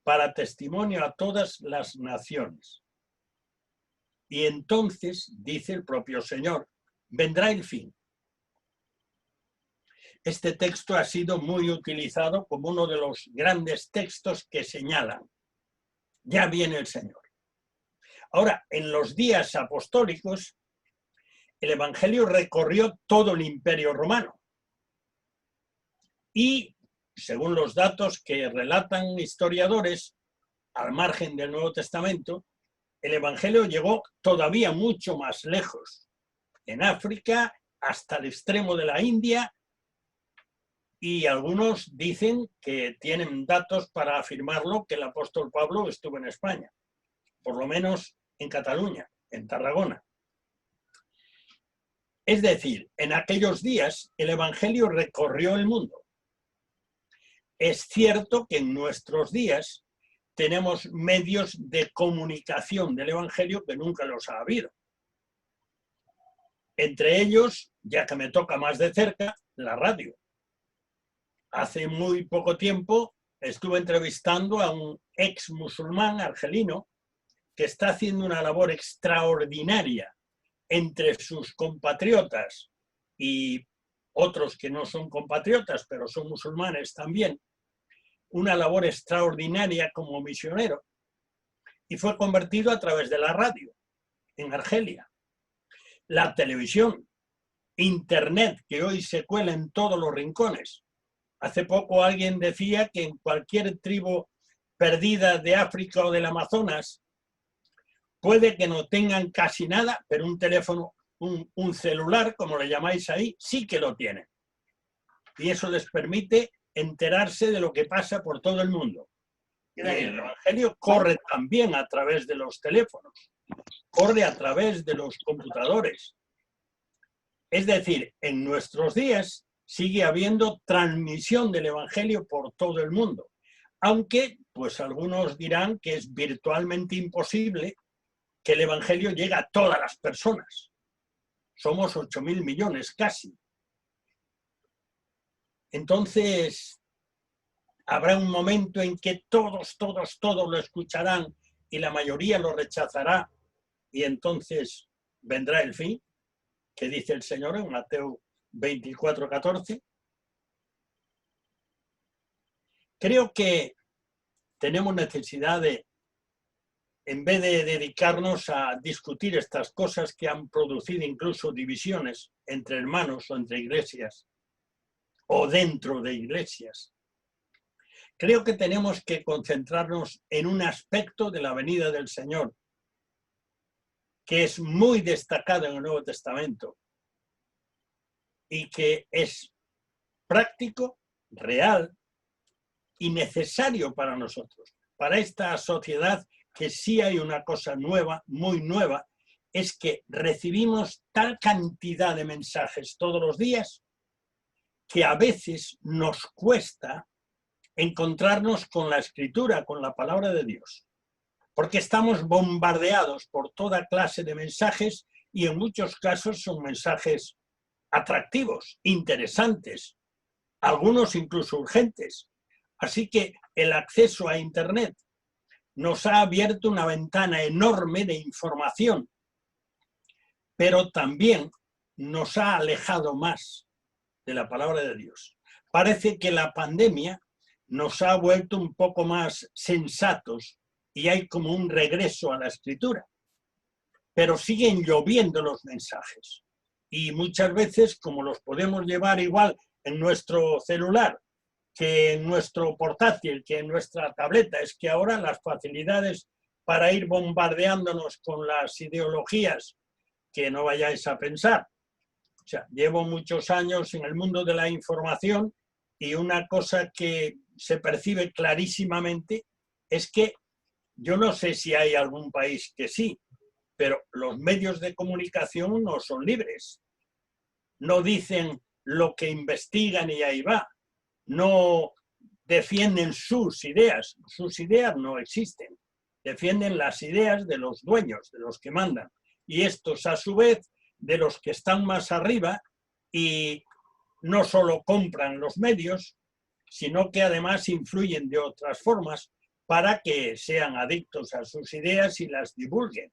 para testimonio a todas las naciones. Y entonces, dice el propio Señor, vendrá el fin. Este texto ha sido muy utilizado como uno de los grandes textos que señalan, ya viene el Señor. Ahora, en los días apostólicos, el Evangelio recorrió todo el Imperio Romano. Y, según los datos que relatan historiadores, al margen del Nuevo Testamento, el Evangelio llegó todavía mucho más lejos, en África, hasta el extremo de la India, y algunos dicen que tienen datos para afirmarlo que el apóstol Pablo estuvo en España, por lo menos en Cataluña, en Tarragona. Es decir, en aquellos días el Evangelio recorrió el mundo. Es cierto que en nuestros días tenemos medios de comunicación del Evangelio que nunca los ha habido. Entre ellos, ya que me toca más de cerca, la radio. Hace muy poco tiempo estuve entrevistando a un ex musulmán argelino que está haciendo una labor extraordinaria entre sus compatriotas y otros que no son compatriotas, pero son musulmanes también, una labor extraordinaria como misionero, y fue convertido a través de la radio en Argelia. La televisión, internet, que hoy se cuela en todos los rincones. Hace poco alguien decía que en cualquier tribu perdida de África o del Amazonas puede que no tengan casi nada, pero un teléfono, un celular, como le llamáis ahí, sí que lo tienen. Y eso les permite enterarse de lo que pasa por todo el mundo. Y el Evangelio corre también a través de los teléfonos, corre a través de los computadores. Es decir, en nuestros días sigue habiendo transmisión del Evangelio por todo el mundo, aunque pues algunos dirán que es virtualmente imposible que el Evangelio llegue a todas las personas. Somos 8.000 millones casi. Entonces, habrá un momento en que todos lo escucharán y la mayoría lo rechazará, y entonces vendrá el fin, que dice el Señor en Mateo 24:14. Creo que tenemos necesidad de, en vez de dedicarnos a discutir estas cosas que han producido incluso divisiones entre hermanos o entre iglesias o dentro de iglesias, creo que tenemos que concentrarnos en un aspecto de la venida del Señor que es muy destacado en el Nuevo Testamento y que es práctico, real y necesario para nosotros, para esta sociedad, que sí hay una cosa nueva, muy nueva, es que recibimos tal cantidad de mensajes todos los días que a veces nos cuesta encontrarnos con la Escritura, con la palabra de Dios, porque estamos bombardeados por toda clase de mensajes y en muchos casos son mensajes atractivos, interesantes, algunos incluso urgentes. Así que el acceso a Internet nos ha abierto una ventana enorme de información, pero también nos ha alejado más de la palabra de Dios. Parece que la pandemia nos ha vuelto un poco más sensatos y hay como un regreso a la Escritura, pero siguen lloviendo los mensajes y muchas veces, como los podemos llevar igual en nuestro celular que en nuestro portátil, que en nuestra tableta, es que ahora las facilidades para ir bombardeándonos con las ideologías, que no vayáis a pensar. O sea, llevo muchos años en el mundo de la información y una cosa que se percibe clarísimamente es que yo no sé si hay algún país que sí, pero los medios de comunicación no son libres. No dicen lo que investigan y ahí va. No defienden sus ideas no existen. Defienden las ideas de los dueños, de los que mandan. Y estos, a su vez, de los que están más arriba y no solo compran los medios, sino que además influyen de otras formas para que sean adictos a sus ideas y las divulguen.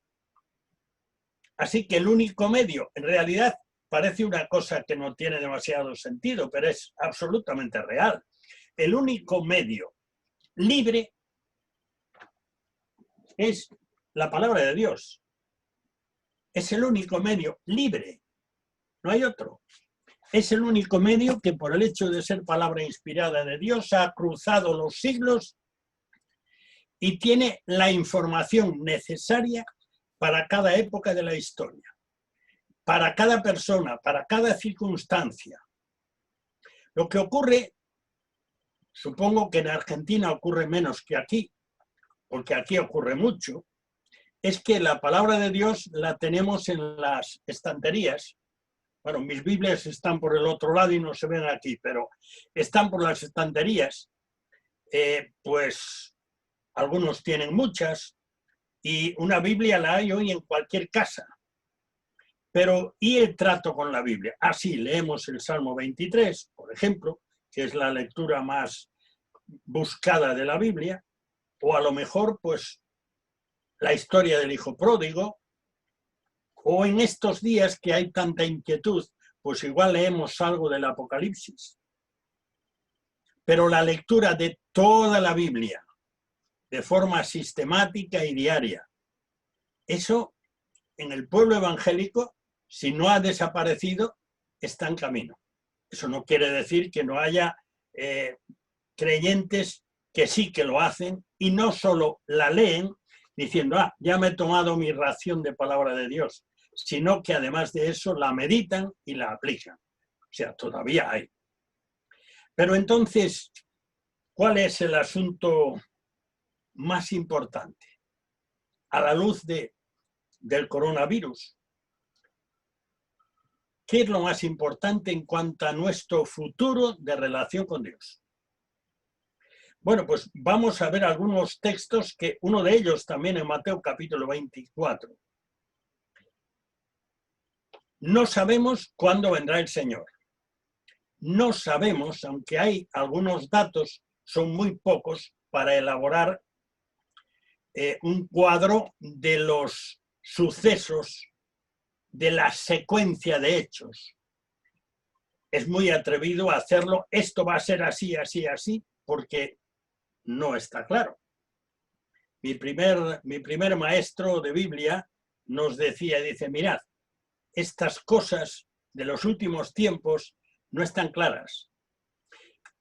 Así que el único medio, en realidad, parece una cosa que no tiene demasiado sentido, pero es absolutamente real. El único medio libre es la palabra de Dios. Es el único medio libre, no hay otro. Es el único medio que por el hecho de ser palabra inspirada de Dios ha cruzado los siglos y tiene la información necesaria para cada época de la historia, para cada persona, para cada circunstancia. Lo que ocurre, supongo que en Argentina ocurre menos que aquí, porque aquí ocurre mucho, es que la palabra de Dios la tenemos en las estanterías. Bueno, mis Biblias están por el otro lado y no se ven aquí, pero están por las estanterías. Pues algunos tienen muchas y una Biblia la hay hoy en cualquier casa. Pero, ¿y el trato con la Biblia? Así leemos el Salmo 23, por ejemplo, que es la lectura más buscada de la Biblia, o a lo mejor, pues, la historia del hijo pródigo, o en estos días que hay tanta inquietud, pues igual leemos algo del Apocalipsis. Pero la lectura de toda la Biblia, de forma sistemática y diaria, eso en el pueblo evangélico, si no ha desaparecido, está en camino. Eso no quiere decir que no haya creyentes que sí que lo hacen y no solo la leen diciendo, ya me he tomado mi ración de palabra de Dios, sino que además de eso la meditan y la aplican. O sea, todavía hay. Pero entonces, ¿cuál es el asunto más importante a la luz del coronavirus? ¿Qué es lo más importante en cuanto a nuestro futuro de relación con Dios? Bueno, pues vamos a ver algunos textos, que uno de ellos también en Mateo capítulo 24. No sabemos cuándo vendrá el Señor. No sabemos, aunque hay algunos datos, son muy pocos, para elaborar un cuadro de los sucesos, de la secuencia de hechos. es muy atrevido a hacerlo, esto va a ser así, así, así, porque no está claro. Mi primer maestro de Biblia nos decía, dice, mirad, estas cosas de los últimos tiempos no están claras.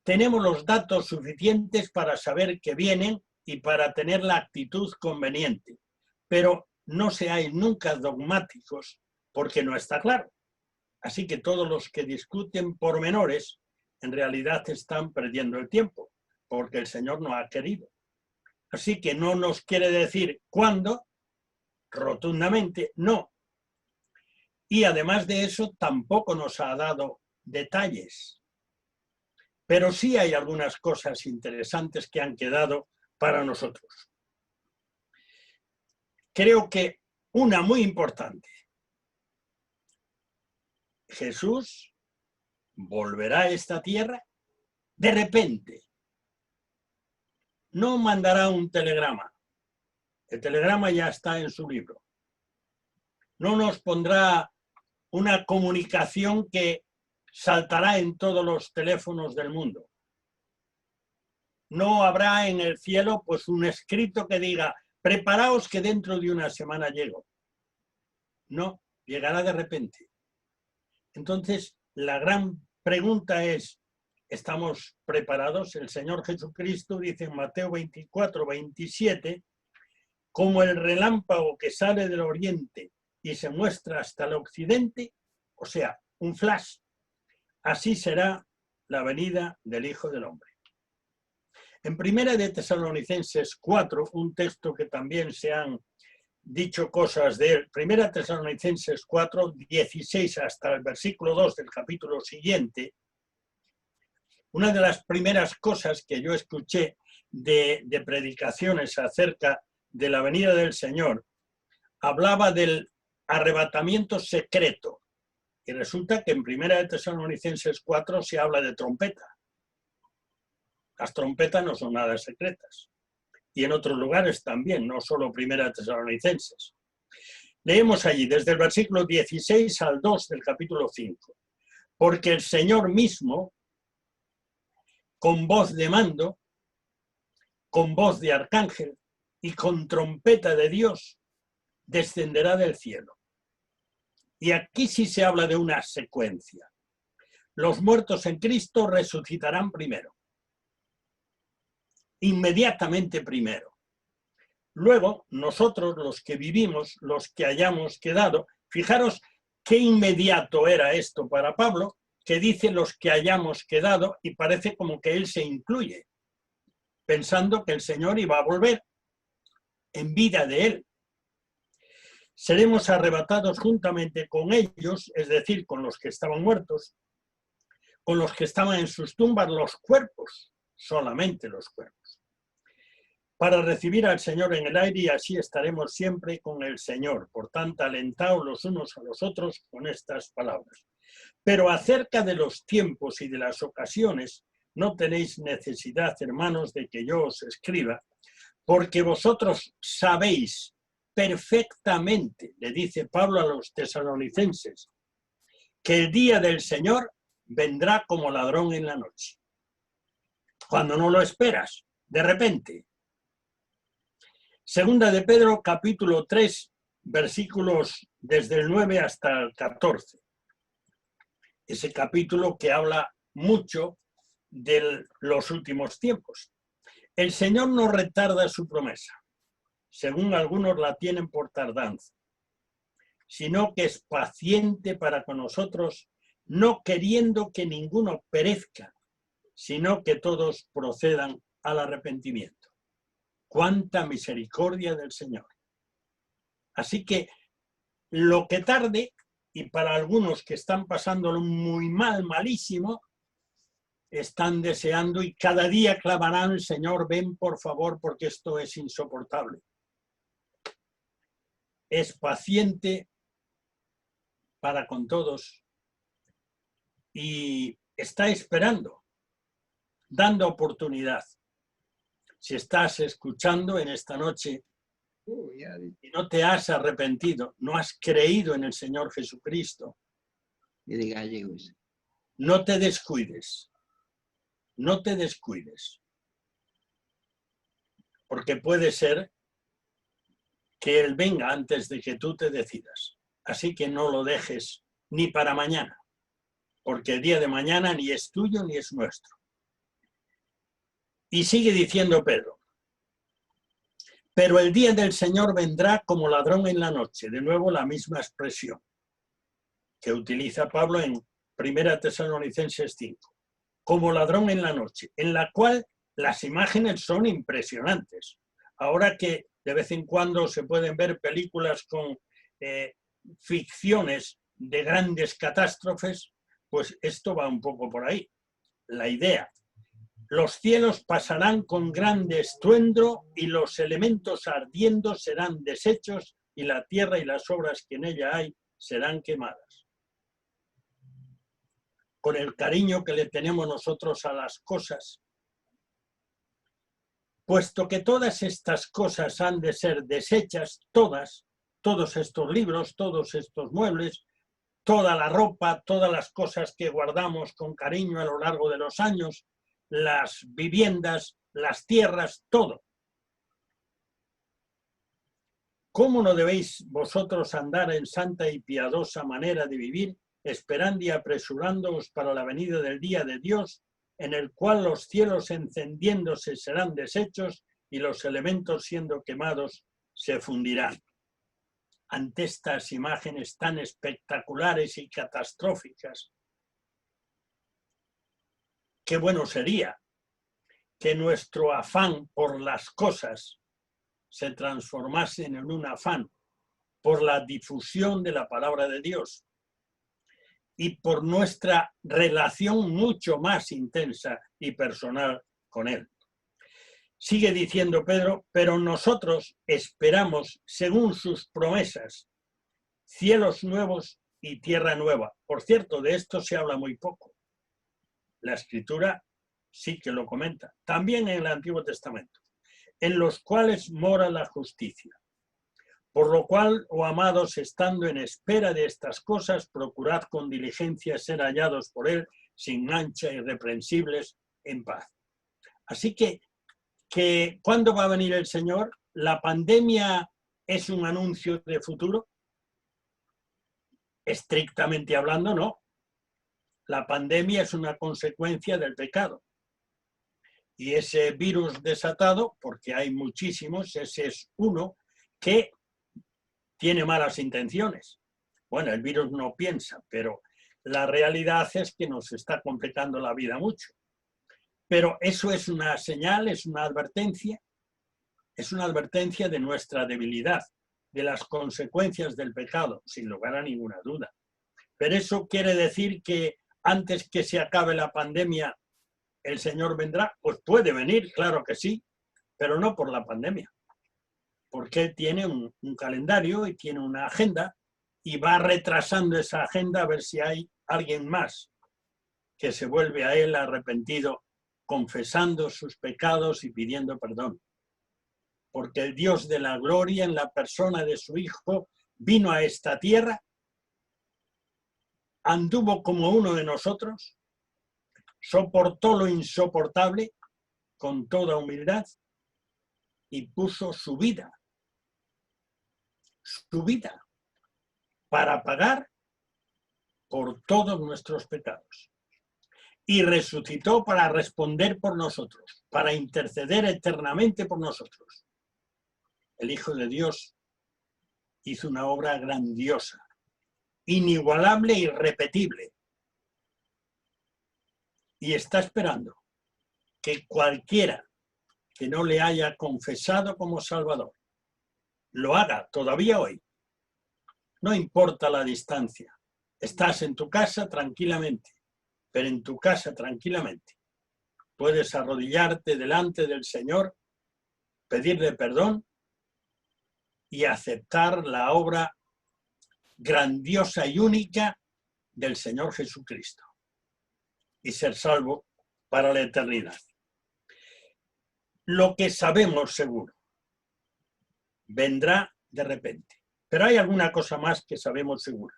Tenemos los datos suficientes para saber que vienen y para tener la actitud conveniente, pero no seáis nunca dogmáticos porque no está claro. Así que todos los que discuten pormenores en realidad están perdiendo el tiempo, porque el Señor no ha querido. Así que no nos quiere decir cuándo, rotundamente no. Y además de eso, tampoco nos ha dado detalles. Pero sí hay algunas cosas interesantes que han quedado para nosotros. Creo que una muy importante. Jesús volverá a esta tierra de repente. No mandará un telegrama. El telegrama ya está en su libro. No nos pondrá una comunicación que saltará en todos los teléfonos del mundo. No habrá en el cielo pues un escrito que diga, preparaos que dentro de una semana llego. No, llegará de repente. Entonces, la gran pregunta es, ¿estamos preparados? El Señor Jesucristo dice en Mateo 24, 27, como el relámpago que sale del oriente y se muestra hasta el occidente, o sea, un flash, así será la venida del Hijo del Hombre. En Primera de Tesalonicenses 4, un texto que también se han dicho cosas de él, Primera Tesalonicenses 4, 16 hasta el versículo 2 del capítulo siguiente, una de las primeras cosas que yo escuché de predicaciones acerca de la venida del Señor, hablaba del arrebatamiento secreto. Y resulta que en Primera de Tesalonicenses 4 se habla de trompeta. Las trompetas no son nada secretas. Y en otros lugares también, no solo Primera de Tesalonicenses. Leemos allí, desde el versículo 16 al 2 del capítulo 5. Porque el Señor mismo, con voz de mando, con voz de arcángel y con trompeta de Dios, descenderá del cielo. Y aquí sí se habla de una secuencia. Los muertos en Cristo resucitarán primero. Inmediatamente primero. Luego, nosotros, los que vivimos, los que hayamos quedado, fijaros qué inmediato era esto para Pablo, que dice los que hayamos quedado y parece como que él se incluye, pensando que el Señor iba a volver en vida de él. Seremos arrebatados juntamente con ellos, es decir, con los que estaban muertos, con los que estaban en sus tumbas, los cuerpos, solamente los cuerpos, para recibir al Señor en el aire y así estaremos siempre con el Señor. Por tanto, alentaos los unos a los otros con estas palabras. Pero acerca de los tiempos y de las ocasiones, no tenéis necesidad, hermanos, de que yo os escriba, porque vosotros sabéis perfectamente, le dice Pablo a los tesalonicenses, que el día del Señor vendrá como ladrón en la noche. Cuando no lo esperas, de repente. Segunda de Pedro, capítulo 3, versículos desde el 9 hasta el 14. Ese capítulo que habla mucho de los últimos tiempos. El Señor no retarda su promesa, según algunos la tienen por tardanza, sino que es paciente para con nosotros, no queriendo que ninguno perezca, sino que todos procedan al arrepentimiento. ¡Cuánta misericordia del Señor! Así que lo que tarde, y para algunos que están pasándolo muy mal, malísimo, están deseando y cada día clamarán, Señor, ven por favor, porque esto es insoportable. Es paciente para con todos y está esperando, dando oportunidad. Si estás escuchando en esta noche y no te has arrepentido, no has creído en el Señor Jesucristo, no te descuides. No te descuides. Porque puede ser que Él venga antes de que tú te decidas. Así que no lo dejes ni para mañana, porque el día de mañana ni es tuyo ni es nuestro. Y sigue diciendo Pedro, pero el día del Señor vendrá como ladrón en la noche. De nuevo la misma expresión que utiliza Pablo en 1 Tesalonicenses 5. Como ladrón en la noche, en la cual las imágenes son impresionantes. Ahora que de vez en cuando se pueden ver películas con ficciones de grandes catástrofes, pues esto va un poco por ahí. La idea. Los cielos pasarán con grande estruendo y los elementos ardiendo serán deshechos y la tierra y las obras que en ella hay serán quemadas. Con el cariño que le tenemos nosotros a las cosas, puesto que todas estas cosas han de ser deshechas, todos estos libros, todos estos muebles, toda la ropa, todas las cosas que guardamos con cariño a lo largo de los años, las viviendas, las tierras, todo. ¿Cómo no debéis vosotros andar en santa y piadosa manera de vivir, esperando y apresurándoos para la venida del día de Dios, en el cual los cielos encendiéndose serán deshechos y los elementos siendo quemados se fundirán? Ante estas imágenes tan espectaculares y catastróficas, qué bueno sería que nuestro afán por las cosas se transformase en un afán por la difusión de la palabra de Dios y por nuestra relación mucho más intensa y personal con Él. Sigue diciendo Pedro, pero nosotros esperamos, según sus promesas, cielos nuevos y tierra nueva. Por cierto, de esto se habla muy poco. La Escritura sí que lo comenta, también en el Antiguo Testamento, en los cuales mora la justicia. Por lo cual, oh amados, estando en espera de estas cosas, procurad con diligencia ser hallados por Él, sin mancha, irreprensibles, en paz. Así que ¿cuándo va a venir el Señor? ¿La pandemia es un anuncio de futuro? Estrictamente hablando, no. La pandemia es una consecuencia del pecado. Y ese virus desatado, porque hay muchísimos, ese es uno que tiene malas intenciones. Bueno, el virus no piensa, pero la realidad es que nos está complicando la vida mucho. Pero eso es una señal, es una advertencia de nuestra debilidad, de las consecuencias del pecado, sin lugar a ninguna duda. Pero eso quiere decir que antes que se acabe la pandemia, ¿el Señor vendrá? Pues puede venir, claro que sí, pero no por la pandemia. Porque Él tiene un calendario y tiene una agenda y va retrasando esa agenda a ver si hay alguien más que se vuelve a Él arrepentido, confesando sus pecados y pidiendo perdón. Porque el Dios de la gloria, en la persona de su Hijo, vino a esta tierra, anduvo como uno de nosotros, soportó lo insoportable con toda humildad y puso su vida para pagar por todos nuestros pecados. Y resucitó para responder por nosotros, para interceder eternamente por nosotros. El Hijo de Dios hizo una obra grandiosa, inigualable e irrepetible. Y está esperando que cualquiera que no le haya confesado como Salvador lo haga todavía hoy. No importa la distancia. Estás en tu casa tranquilamente, pero en tu casa tranquilamente puedes arrodillarte delante del Señor, pedirle perdón y aceptar la obra grandiosa y única del Señor Jesucristo y ser salvo para la eternidad. Lo que sabemos seguro vendrá de repente, pero hay alguna cosa más que sabemos seguro.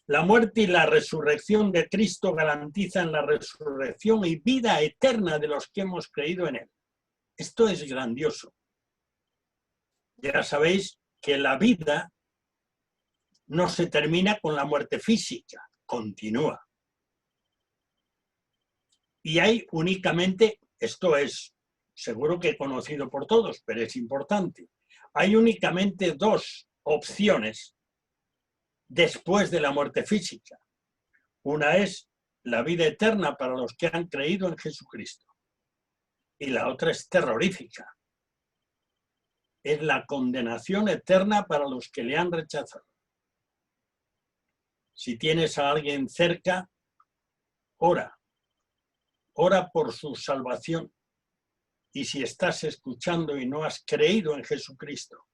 La muerte y la resurrección de Cristo garantizan la resurrección y vida eterna de los que hemos creído en Él. Esto es grandioso. Ya sabéis que la vida no se termina con la muerte física, continúa. Y hay únicamente, esto es seguro que conocido por todos, pero es importante, hay únicamente dos opciones después de la muerte física. Una es la vida eterna para los que han creído en Jesucristo. Y la otra es terrorífica. Es la condenación eterna para los que le han rechazado. Si tienes a alguien cerca, ora. Ora por su salvación. Y si estás escuchando y no has creído en Jesucristo,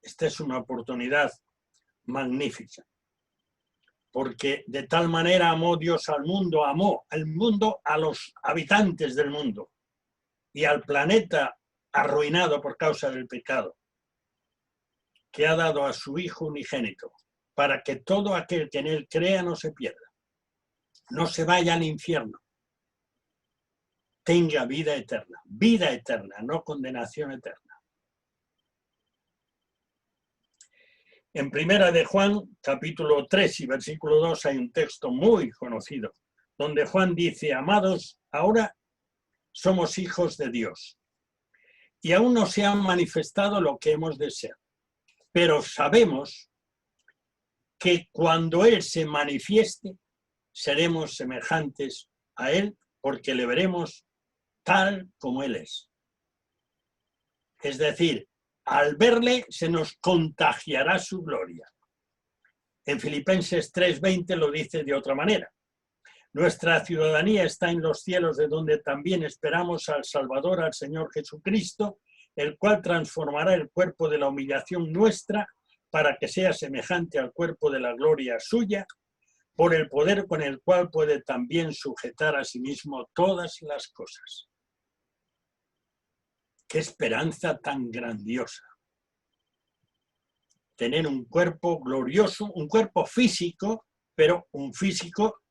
esta es una oportunidad magnífica. Porque de tal manera amó Dios al mundo, amó al mundo, a los habitantes del mundo y al planeta arruinado por causa del pecado, que ha dado a su Hijo unigénito, para que todo aquel que en él crea no se pierda, no se vaya al infierno, tenga vida eterna, no condenación eterna. En Primera de Juan, capítulo 3 y versículo 2, hay un texto muy conocido, donde Juan dice: amados, ahora somos hijos de Dios, y aún no se ha manifestado lo que hemos de ser, pero sabemos que cuando Él se manifieste, seremos semejantes a Él, porque le veremos tal como Él es. Es decir, al verle se nos contagiará su gloria. En Filipenses 3:20 lo dice de otra manera. Nuestra ciudadanía está en los cielos, de donde también esperamos al Salvador, al Señor Jesucristo, el cual transformará el cuerpo de la humillación nuestra para que sea semejante al cuerpo de la gloria suya, por el poder con el cual puede también sujetar a sí mismo todas las cosas. ¡Qué esperanza tan grandiosa! Tener un cuerpo glorioso, un cuerpo físico, pero un físico,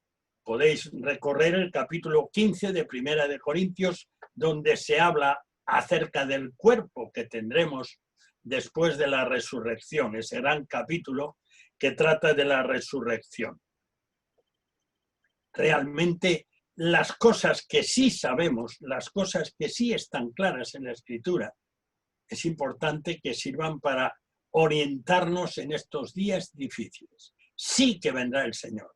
podéis recorrer el capítulo 15 de Primera de Corintios, donde se habla acerca del cuerpo que tendremos después de la resurrección, ese gran capítulo que trata de la resurrección. Realmente las cosas que sí sabemos, las cosas que sí están claras en la Escritura, es importante que sirvan para orientarnos en estos días difíciles. Sí que vendrá el Señor.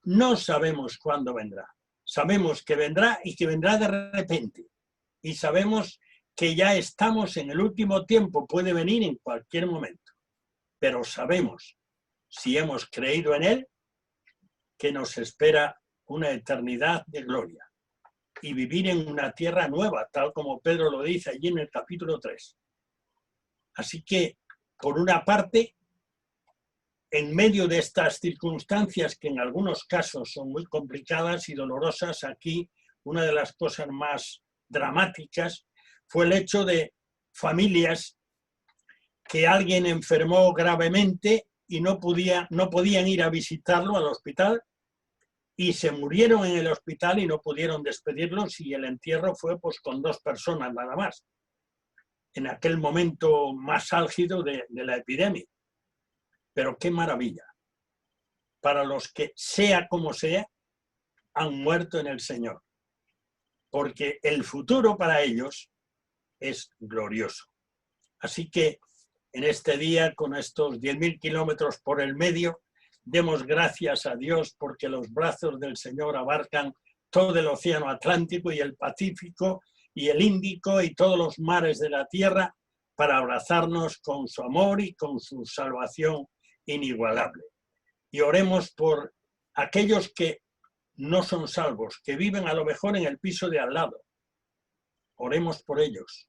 No sabemos cuándo vendrá. Sabemos que vendrá y que vendrá de repente. Y sabemos que ya estamos en el último tiempo, puede venir en cualquier momento. Pero sabemos, si hemos creído en Él, que nos espera una eternidad de gloria y vivir en una tierra nueva, tal como Pedro lo dice allí en el capítulo 3. Así que, por una parte, en medio de estas circunstancias que en algunos casos son muy complicadas y dolorosas, aquí una de las cosas más dramáticas fue el hecho de familias que alguien enfermó gravemente y no podían ir a visitarlo al hospital, y se murieron en el hospital y no pudieron despedirlos, y el entierro fue pues con 2 personas nada más, en aquel momento más álgido de la epidemia. Pero qué maravilla, para los que, sea como sea, han muerto en el Señor, porque el futuro para ellos es glorioso. Así que en este día, con estos 10.000 kilómetros por el medio, demos gracias a Dios porque los brazos del Señor abarcan todo el océano Atlántico y el Pacífico y el Índico y todos los mares de la tierra para abrazarnos con su amor y con su salvación inigualable. Y oremos por aquellos que no son salvos, que viven a lo mejor en el piso de al lado. Oremos por ellos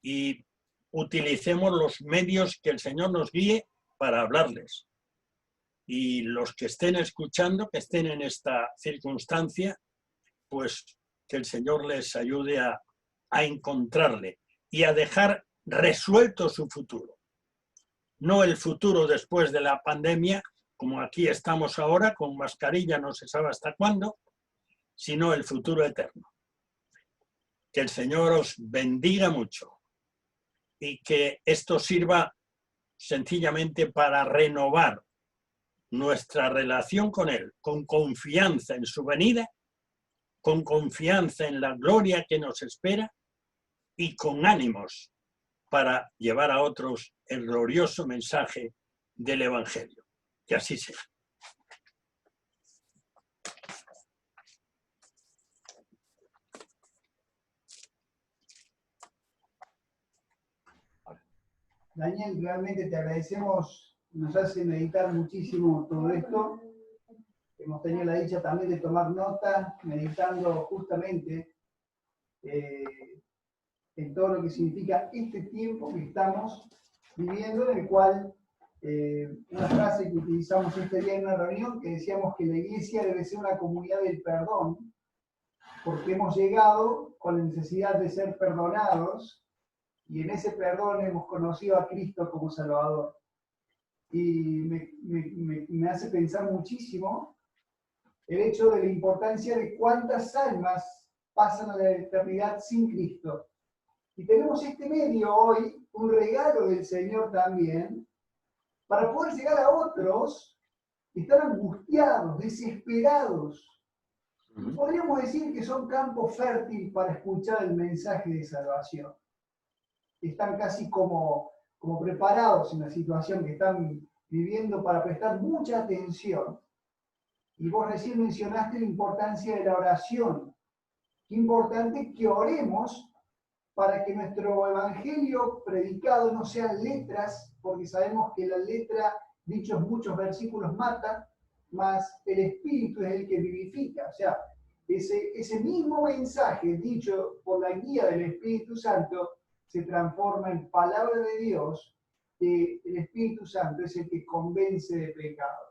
y utilicemos los medios que el Señor nos guíe para hablarles. Y los que estén escuchando, que estén en esta circunstancia, pues que el Señor les ayude a encontrarle y a dejar resuelto su futuro. No el futuro después de la pandemia, como aquí estamos ahora, con mascarilla no se sabe hasta cuándo, sino el futuro eterno. Que el Señor os bendiga mucho y que esto sirva sencillamente para renovar nuestra relación con Él, con confianza en su venida, con confianza en la gloria que nos espera y con ánimos para llevar a otros el glorioso mensaje del Evangelio. Que así sea. Daniel, realmente te agradecemos, nos hace meditar muchísimo todo esto. Hemos tenido la dicha también de tomar nota, meditando justamente en todo lo que significa este tiempo que estamos viviendo, en el cual una frase que utilizamos este día en una reunión, que decíamos que la iglesia debe ser una comunidad del perdón, porque hemos llegado con la necesidad de ser perdonados, y en ese perdón hemos conocido a Cristo como Salvador. Y me hace pensar muchísimo el hecho de la importancia de cuántas almas pasan a la eternidad sin Cristo. Y tenemos este medio hoy, un regalo del Señor también, para poder llegar a otros que están angustiados, desesperados. Y podríamos decir que son campo fértil para escuchar el mensaje de salvación. Están casi como preparados en la situación que están viviendo para prestar mucha atención. Y vos recién mencionaste la importancia de la oración. Qué importante que oremos para que nuestro evangelio predicado no sean letras, porque sabemos que la letra, dichos muchos versículos, mata, mas el Espíritu es el que vivifica. O sea, ese mismo mensaje dicho por la guía del Espíritu Santo se transforma en palabra de Dios, que el Espíritu Santo es el que convence de pecado.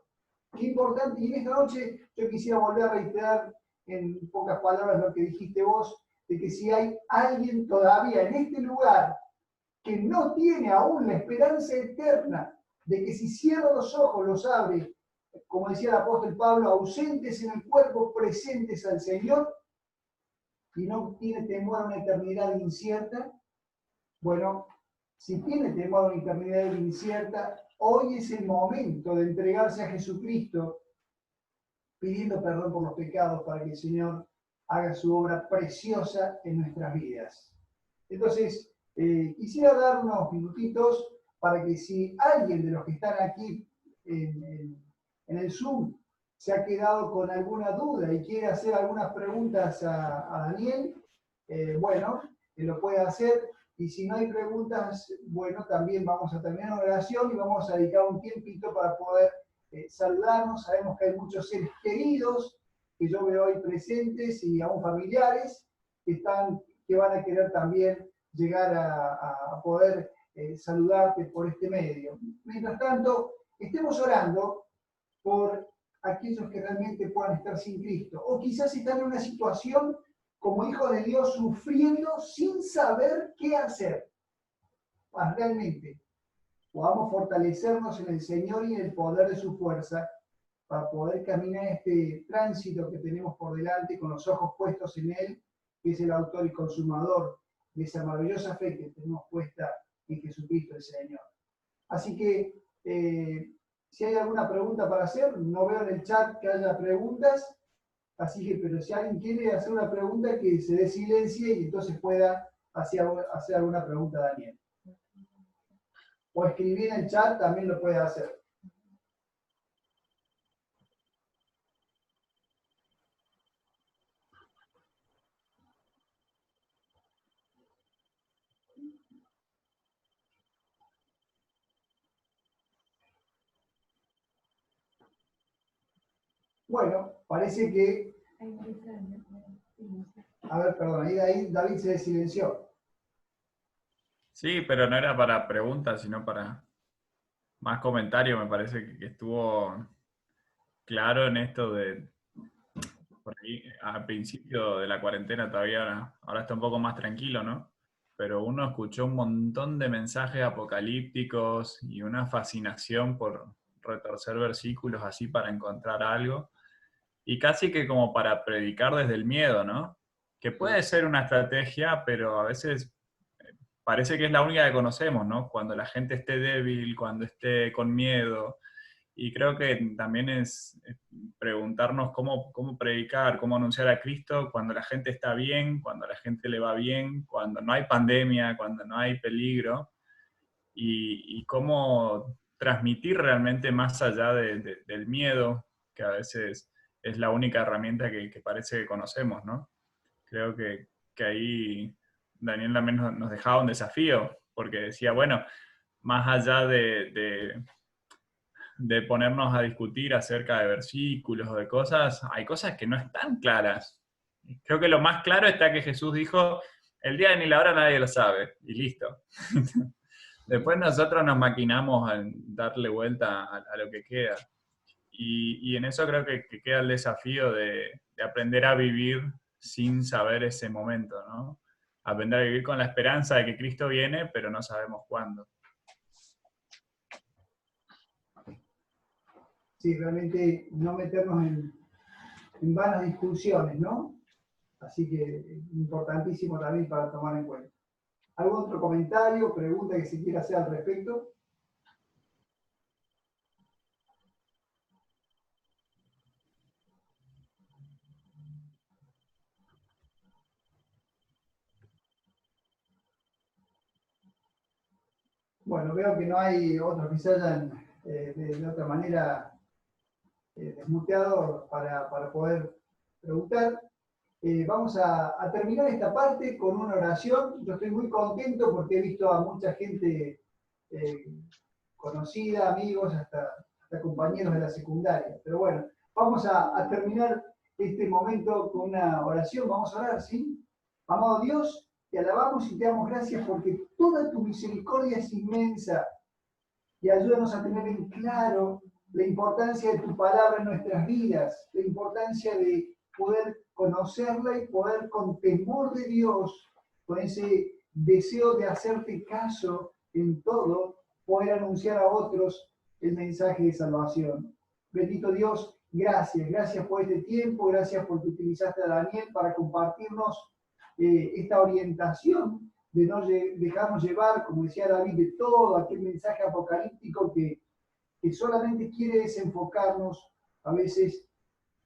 Qué importante, y en esta noche yo quisiera volver a reiterar en pocas palabras lo que dijiste vos, de que si hay alguien todavía en este lugar que no tiene aún la esperanza eterna, de que si cierra los ojos, los abre, como decía el apóstol Pablo, ausentes en el cuerpo, presentes al Señor, y no tiene temor a una eternidad incierta, bueno, si tiene temor a una eternidad incierta, hoy es el momento de entregarse a Jesucristo, pidiendo perdón por los pecados para que el Señor haga su obra preciosa en nuestras vidas. Entonces, quisiera dar unos minutitos para que si alguien de los que están aquí en el Zoom se ha quedado con alguna duda y quiere hacer algunas preguntas a Daniel, bueno, que lo pueda hacer. Y si no hay preguntas, bueno, también vamos a terminar la oración y vamos a dedicar un tiempito para poder saludarnos. Sabemos que hay muchos seres queridos que yo veo hoy presentes y aún familiares que van a querer también llegar a poder saludarte por este medio. Mientras tanto, estemos orando por aquellos que realmente puedan estar sin Cristo, o quizás están en una situación como hijos de Dios sufriendo sin saber qué hacer. Pues realmente podamos fortalecernos en el Señor y en el poder de su fuerza para poder caminar este tránsito que tenemos por delante con los ojos puestos en Él, que es el autor y consumador de esa maravillosa fe que tenemos puesta en Jesucristo el Señor. Así que, si hay alguna pregunta para hacer, no veo en el chat que haya preguntas, así que, pero si alguien quiere hacer una pregunta, que se dé silencio y entonces pueda hacer alguna pregunta a Daniel. O escribir en el chat, también lo puede hacer. Bueno, parece que... A ver, perdón, ahí David se silenció. Sí, pero no era para preguntas, sino para más comentarios. Me parece que estuvo claro en esto de, por ahí, al principio de la cuarentena todavía, ahora está un poco más tranquilo, ¿no? Pero uno escuchó un montón de mensajes apocalípticos y una fascinación por retorcer versículos así para encontrar algo, y casi que como para predicar desde el miedo, ¿no? Que puede ser una estrategia, pero a veces parece que es la única que conocemos, ¿no? Cuando la gente esté débil, cuando esté con miedo. Y creo que también es preguntarnos cómo predicar, cómo anunciar a Cristo cuando la gente está bien, cuando a la gente le va bien, cuando no hay pandemia, cuando no hay peligro, y cómo transmitir realmente más allá del miedo, que a veces es la única herramienta que parece que conocemos, ¿no? Creo que ahí Daniel también nos dejaba un desafío, porque decía, bueno, más allá de ponernos a discutir acerca de versículos o de cosas, hay cosas que no están claras. Creo que lo más claro está que Jesús dijo, el día ni la hora nadie lo sabe, y listo. Después nosotros nos maquinamos en darle vuelta a lo que queda. Y en eso creo que queda el desafío de aprender a vivir sin saber ese momento, ¿no? Aprender a vivir con la esperanza de que Cristo viene, pero no sabemos cuándo. Sí, realmente no meternos en vanas discusiones, ¿no? Así que importantísimo también para tomar en cuenta. ¿Algún otro comentario, pregunta que se quiera hacer al respecto? Bueno, veo que no hay otros que se hayan de otra manera desmuteado para poder preguntar. Vamos a terminar esta parte con una oración. Yo estoy muy contento porque he visto a mucha gente conocida, amigos, hasta compañeros de la secundaria. Pero bueno, vamos a terminar este momento con una oración. Vamos a orar, ¿sí? Amado Dios, te alabamos y te damos gracias porque toda tu misericordia es inmensa y ayúdanos a tener en claro la importancia de tu palabra en nuestras vidas, la importancia de poder conocerla y poder con temor de Dios, con ese deseo de hacerte caso en todo, poder anunciar a otros el mensaje de salvación. Bendito Dios, gracias por este tiempo, gracias porque utilizaste a Daniel para compartirnos esta orientación de no dejarnos llevar, como decía David, de todo aquel mensaje apocalíptico que solamente quiere desenfocarnos a veces,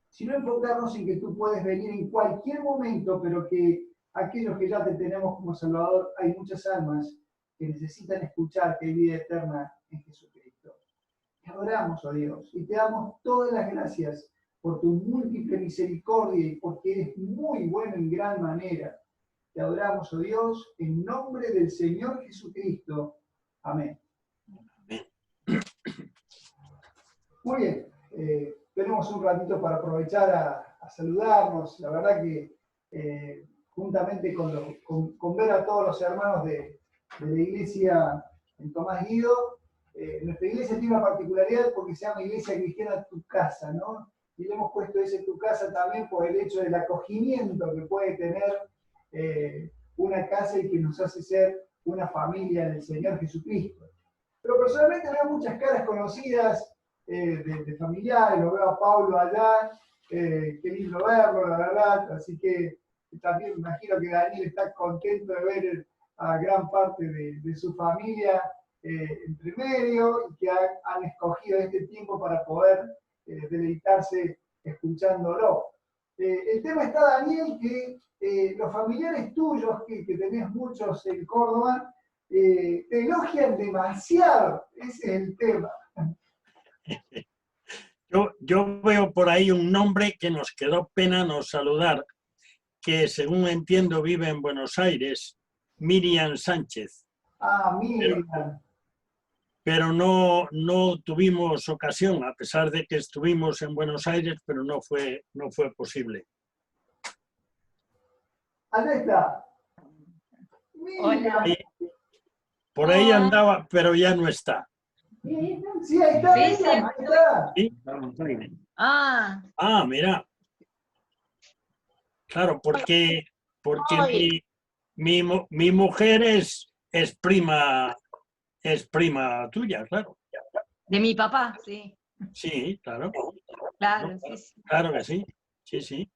sino enfocarnos en que tú puedes venir en cualquier momento, pero que aquellos que ya te tenemos como Salvador, hay muchas almas que necesitan escuchar que hay vida eterna en Jesucristo. Te adoramos, oh Dios, y te damos todas las gracias por tu múltiple misericordia y porque eres muy bueno en gran manera. Te adoramos, oh Dios, en nombre del Señor Jesucristo. Amén. Muy bien, tenemos un ratito para aprovechar a saludarnos. La verdad que juntamente con ver a todos los hermanos de la iglesia en Tomás Guido, nuestra iglesia tiene una particularidad porque se llama Iglesia Cristiana Tu Casa, ¿no? Y le hemos puesto ese Tu Casa también por el hecho del acogimiento que puede tener una casa y que nos hace ser una familia del Señor Jesucristo. Pero personalmente veo muchas caras conocidas de familiares, lo veo a Pablo allá, qué lindo verlo, la verdad, así que también me imagino que Daniel está contento de ver a gran parte de su familia entre medio y que han escogido este tiempo para poder deleitarse escuchándolo. El tema está, Daniel, que los familiares tuyos, que tenés muchos en Córdoba, te elogian demasiado, ese es el tema. Yo veo por ahí un nombre que nos quedó pena no saludar, que según entiendo vive en Buenos Aires, Miriam Sánchez. Ah, Miriam. Pero no tuvimos ocasión, a pesar de que estuvimos en Buenos Aires, pero no fue posible. Allá está. Hola. Por ahí andaba, pero ya no está. Sí, ahí está, Sí, sí. ahí está. ¿Sí? Ah, Mira. Claro, porque mi mujer es prima tuya, claro. De mi papá, sí. Sí, claro. Claro, sí, sí. Claro que sí. Sí, sí.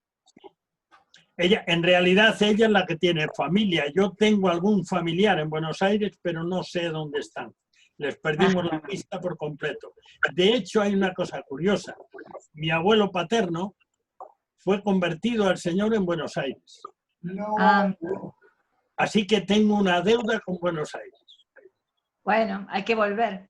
Ella, en realidad, ella es la que tiene familia. Yo tengo algún familiar en Buenos Aires, pero no sé dónde están. Les perdimos la pista por completo. De hecho, hay una cosa curiosa. Mi abuelo paterno fue convertido al Señor en Buenos Aires. No. Ah, Así que tengo una deuda con Buenos Aires. bueno, hay que volver.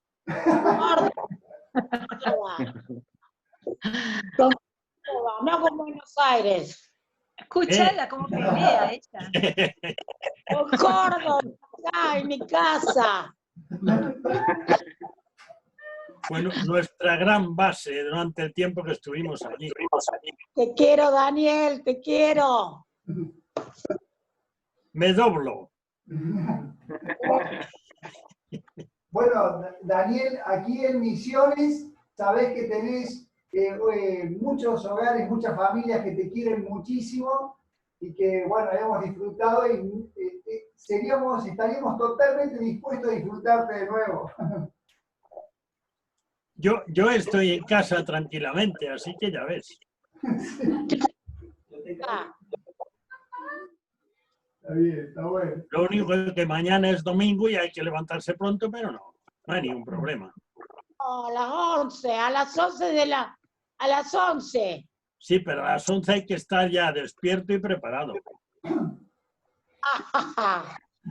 No con Buenos Aires. Escúchala como pelea ella. Con Córdoba, acá en mi casa. Fue nuestra gran base durante el tiempo que estuvimos allí. Te quiero, Daniel, te quiero. Me doblo. Bueno, Daniel, aquí en Misiones, sabés que tenés muchos hogares, muchas familias que te quieren muchísimo y que, bueno, hemos disfrutado y estaríamos totalmente dispuestos a disfrutarte de nuevo. Yo estoy en casa tranquilamente, así que ya ves. Ah, Está bien, está bueno. Lo único es que mañana es domingo y hay que levantarse pronto, pero no hay ningún problema. a las 11, a las 11 a las 11. Sí, pero a las 11 hay que estar ya despierto y preparado.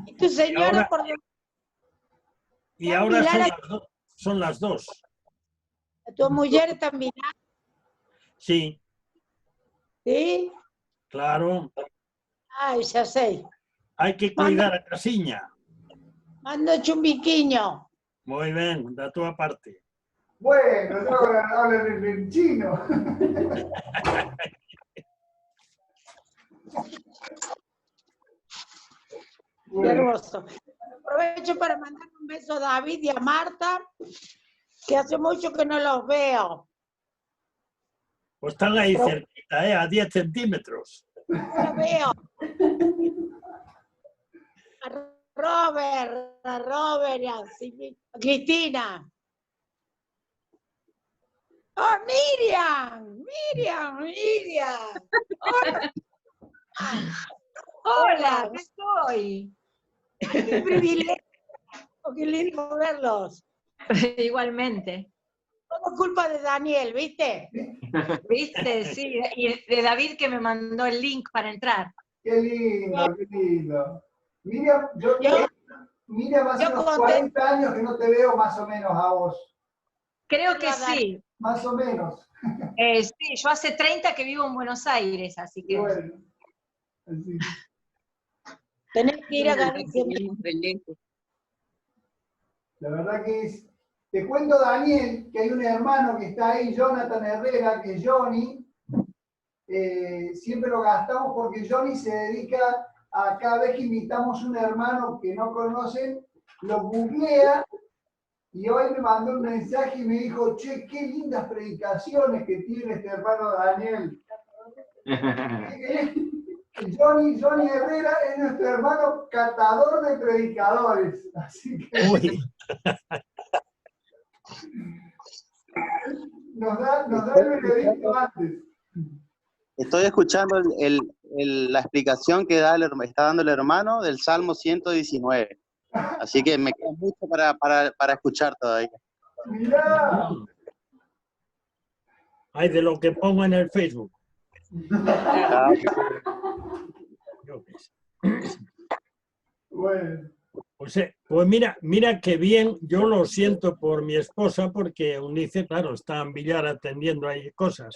Y tu señora, ahora- Y ahora son las 2. tu mujer también, Sí, ¿sí? claro. Ay, ya sé. Hay que cuidar a Casiña. Mando chumbiquiño. Muy bien, da tu aparte. Bueno, yo hablan en chino. Qué Bueno, hermoso. Aprovecho para mandar un beso a David y a Marta, que hace mucho que no los veo. Pues están ahí cerquita, a 10 centímetros. No los veo. A Robert, a Cristina. ¡Oh, Miriam! ¡Miriam! ¡Hola! Hola, acá estoy. ¡Qué privilegio! ¡Qué lindo verlos! Igualmente. Todo culpa de Daniel, ¿viste? ¿Viste? Sí. Y de David que me mandó el link para entrar. qué lindo, qué lindo. Miriam, hace yo unos conté- 40 años que no te veo más o menos a vos. Creo que Hola, sí. Más o menos. Sí, yo hace 30 que vivo en Buenos Aires, así que... Bueno, así. Tenés que ir a Galicia. La verdad que es. Te cuento, Daniel, que hay un hermano que está ahí, Jonathan Herrera, que es Johnny. Siempre lo gastamos porque Johnny se dedica a cada vez que invitamos un hermano que no conocen, lo googlea y hoy me mandó un mensaje y me dijo, che, qué lindas predicaciones que tiene este hermano Daniel. Johnny Herrera es nuestro hermano catador de predicadores. Así que Uy, nos da el veredicto antes. Estoy escuchando la explicación que está dando el hermano del Salmo 119. Así que me queda mucho para escuchar todavía. Mirá. hay de lo que pongo en el Facebook. Ah, Yo qué sé. Bueno, Pues mira qué bien, yo lo siento por mi esposa porque Eunice, claro, está en Villar atendiendo ahí cosas,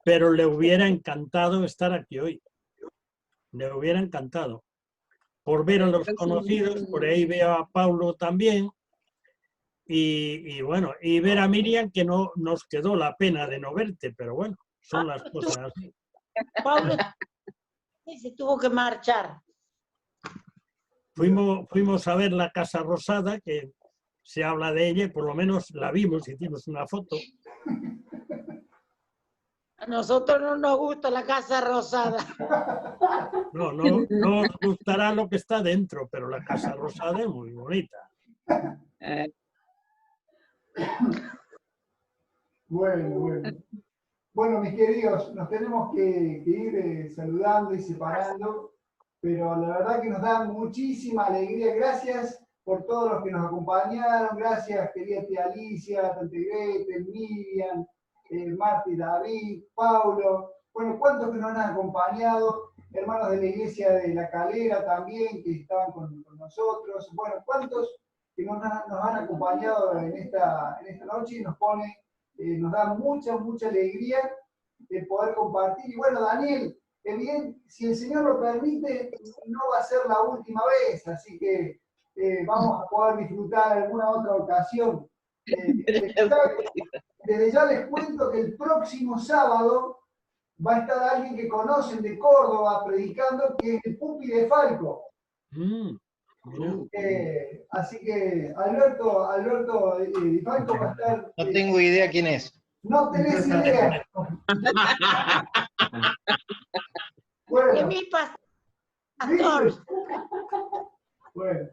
pero le hubiera encantado estar aquí hoy. Le hubiera encantado. Por ver a los conocidos, por ahí veo a Paulo también, y bueno, y ver a Miriam, que no nos quedó la pena de no verte, pero bueno, son las cosas así. Pablo se tuvo que marchar. Fuimos a ver la Casa Rosada, que se habla de ella, y por lo menos la vimos, hicimos una foto. A nosotros no nos gusta la Casa Rosada. No os gustará lo que está dentro, pero la Casa Rosada es muy bonita. Bueno. Bueno, mis queridos, nos tenemos que ir saludando y separando, pero la verdad que nos da muchísima alegría. Gracias por todos los que nos acompañaron. Gracias, querida tía Alicia, tante Gretel, Miriam, Marta y David, Paulo. Bueno, cuántos que nos han acompañado. Hermanos de la iglesia de La Calera también, que estaban con nosotros. Bueno, cuántos que nos han acompañado en esta noche y nos da mucha alegría el poder compartir. Y bueno, Daniel, bien, si el Señor lo permite, no va a ser la última vez, así que vamos a poder disfrutar en alguna otra ocasión. Desde ya les cuento que el próximo sábado va a estar alguien que conocen de Córdoba predicando, que es el Pupi de Falco. Así que Alberto de Falco va a estar... No tengo idea quién es. No tenés idea. Bueno. Es mi pastor. Bueno.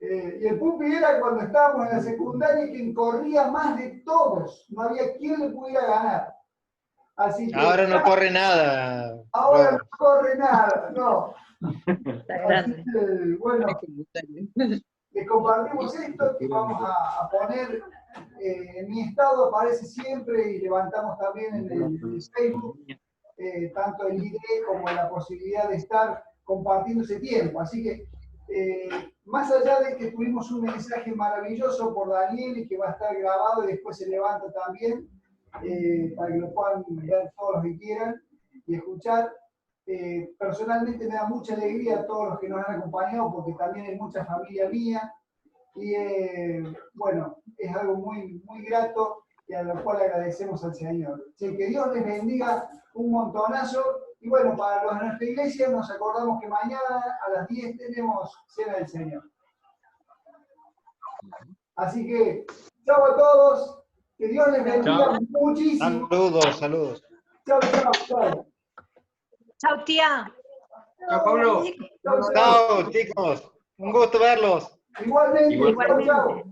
Y el Pupi era cuando estábamos en la secundaria quien corría más de todos. No había quien le pudiera ganar. Así que, ahora no corre nada. Ahora no corre nada, no. Está grande. Así que, bueno, les compartimos esto que vamos a poner en mi estado, aparece siempre y levantamos también en el Facebook, tanto el ID como la posibilidad de estar compartiendo ese tiempo. Así que, más allá de que tuvimos un mensaje maravilloso por Daniel y que va a estar grabado y después se levanta también, para que lo puedan ver todos los que quieran y escuchar. Personalmente me da mucha alegría a todos los que nos han acompañado porque también hay mucha familia mía y bueno, es algo muy grato y a lo cual agradecemos al Señor. Así que Dios les bendiga un montonazo y bueno, para los de nuestra iglesia nos acordamos que mañana a las 10 tenemos Cena del Señor. Así que, chao a todos. Que Dios les bendiga muchísimo. Saludos. Chao. Chao, tía. Chao, Pablo. Chao, chicos. Un gusto verlos. Igualmente. Igualmente. Chao.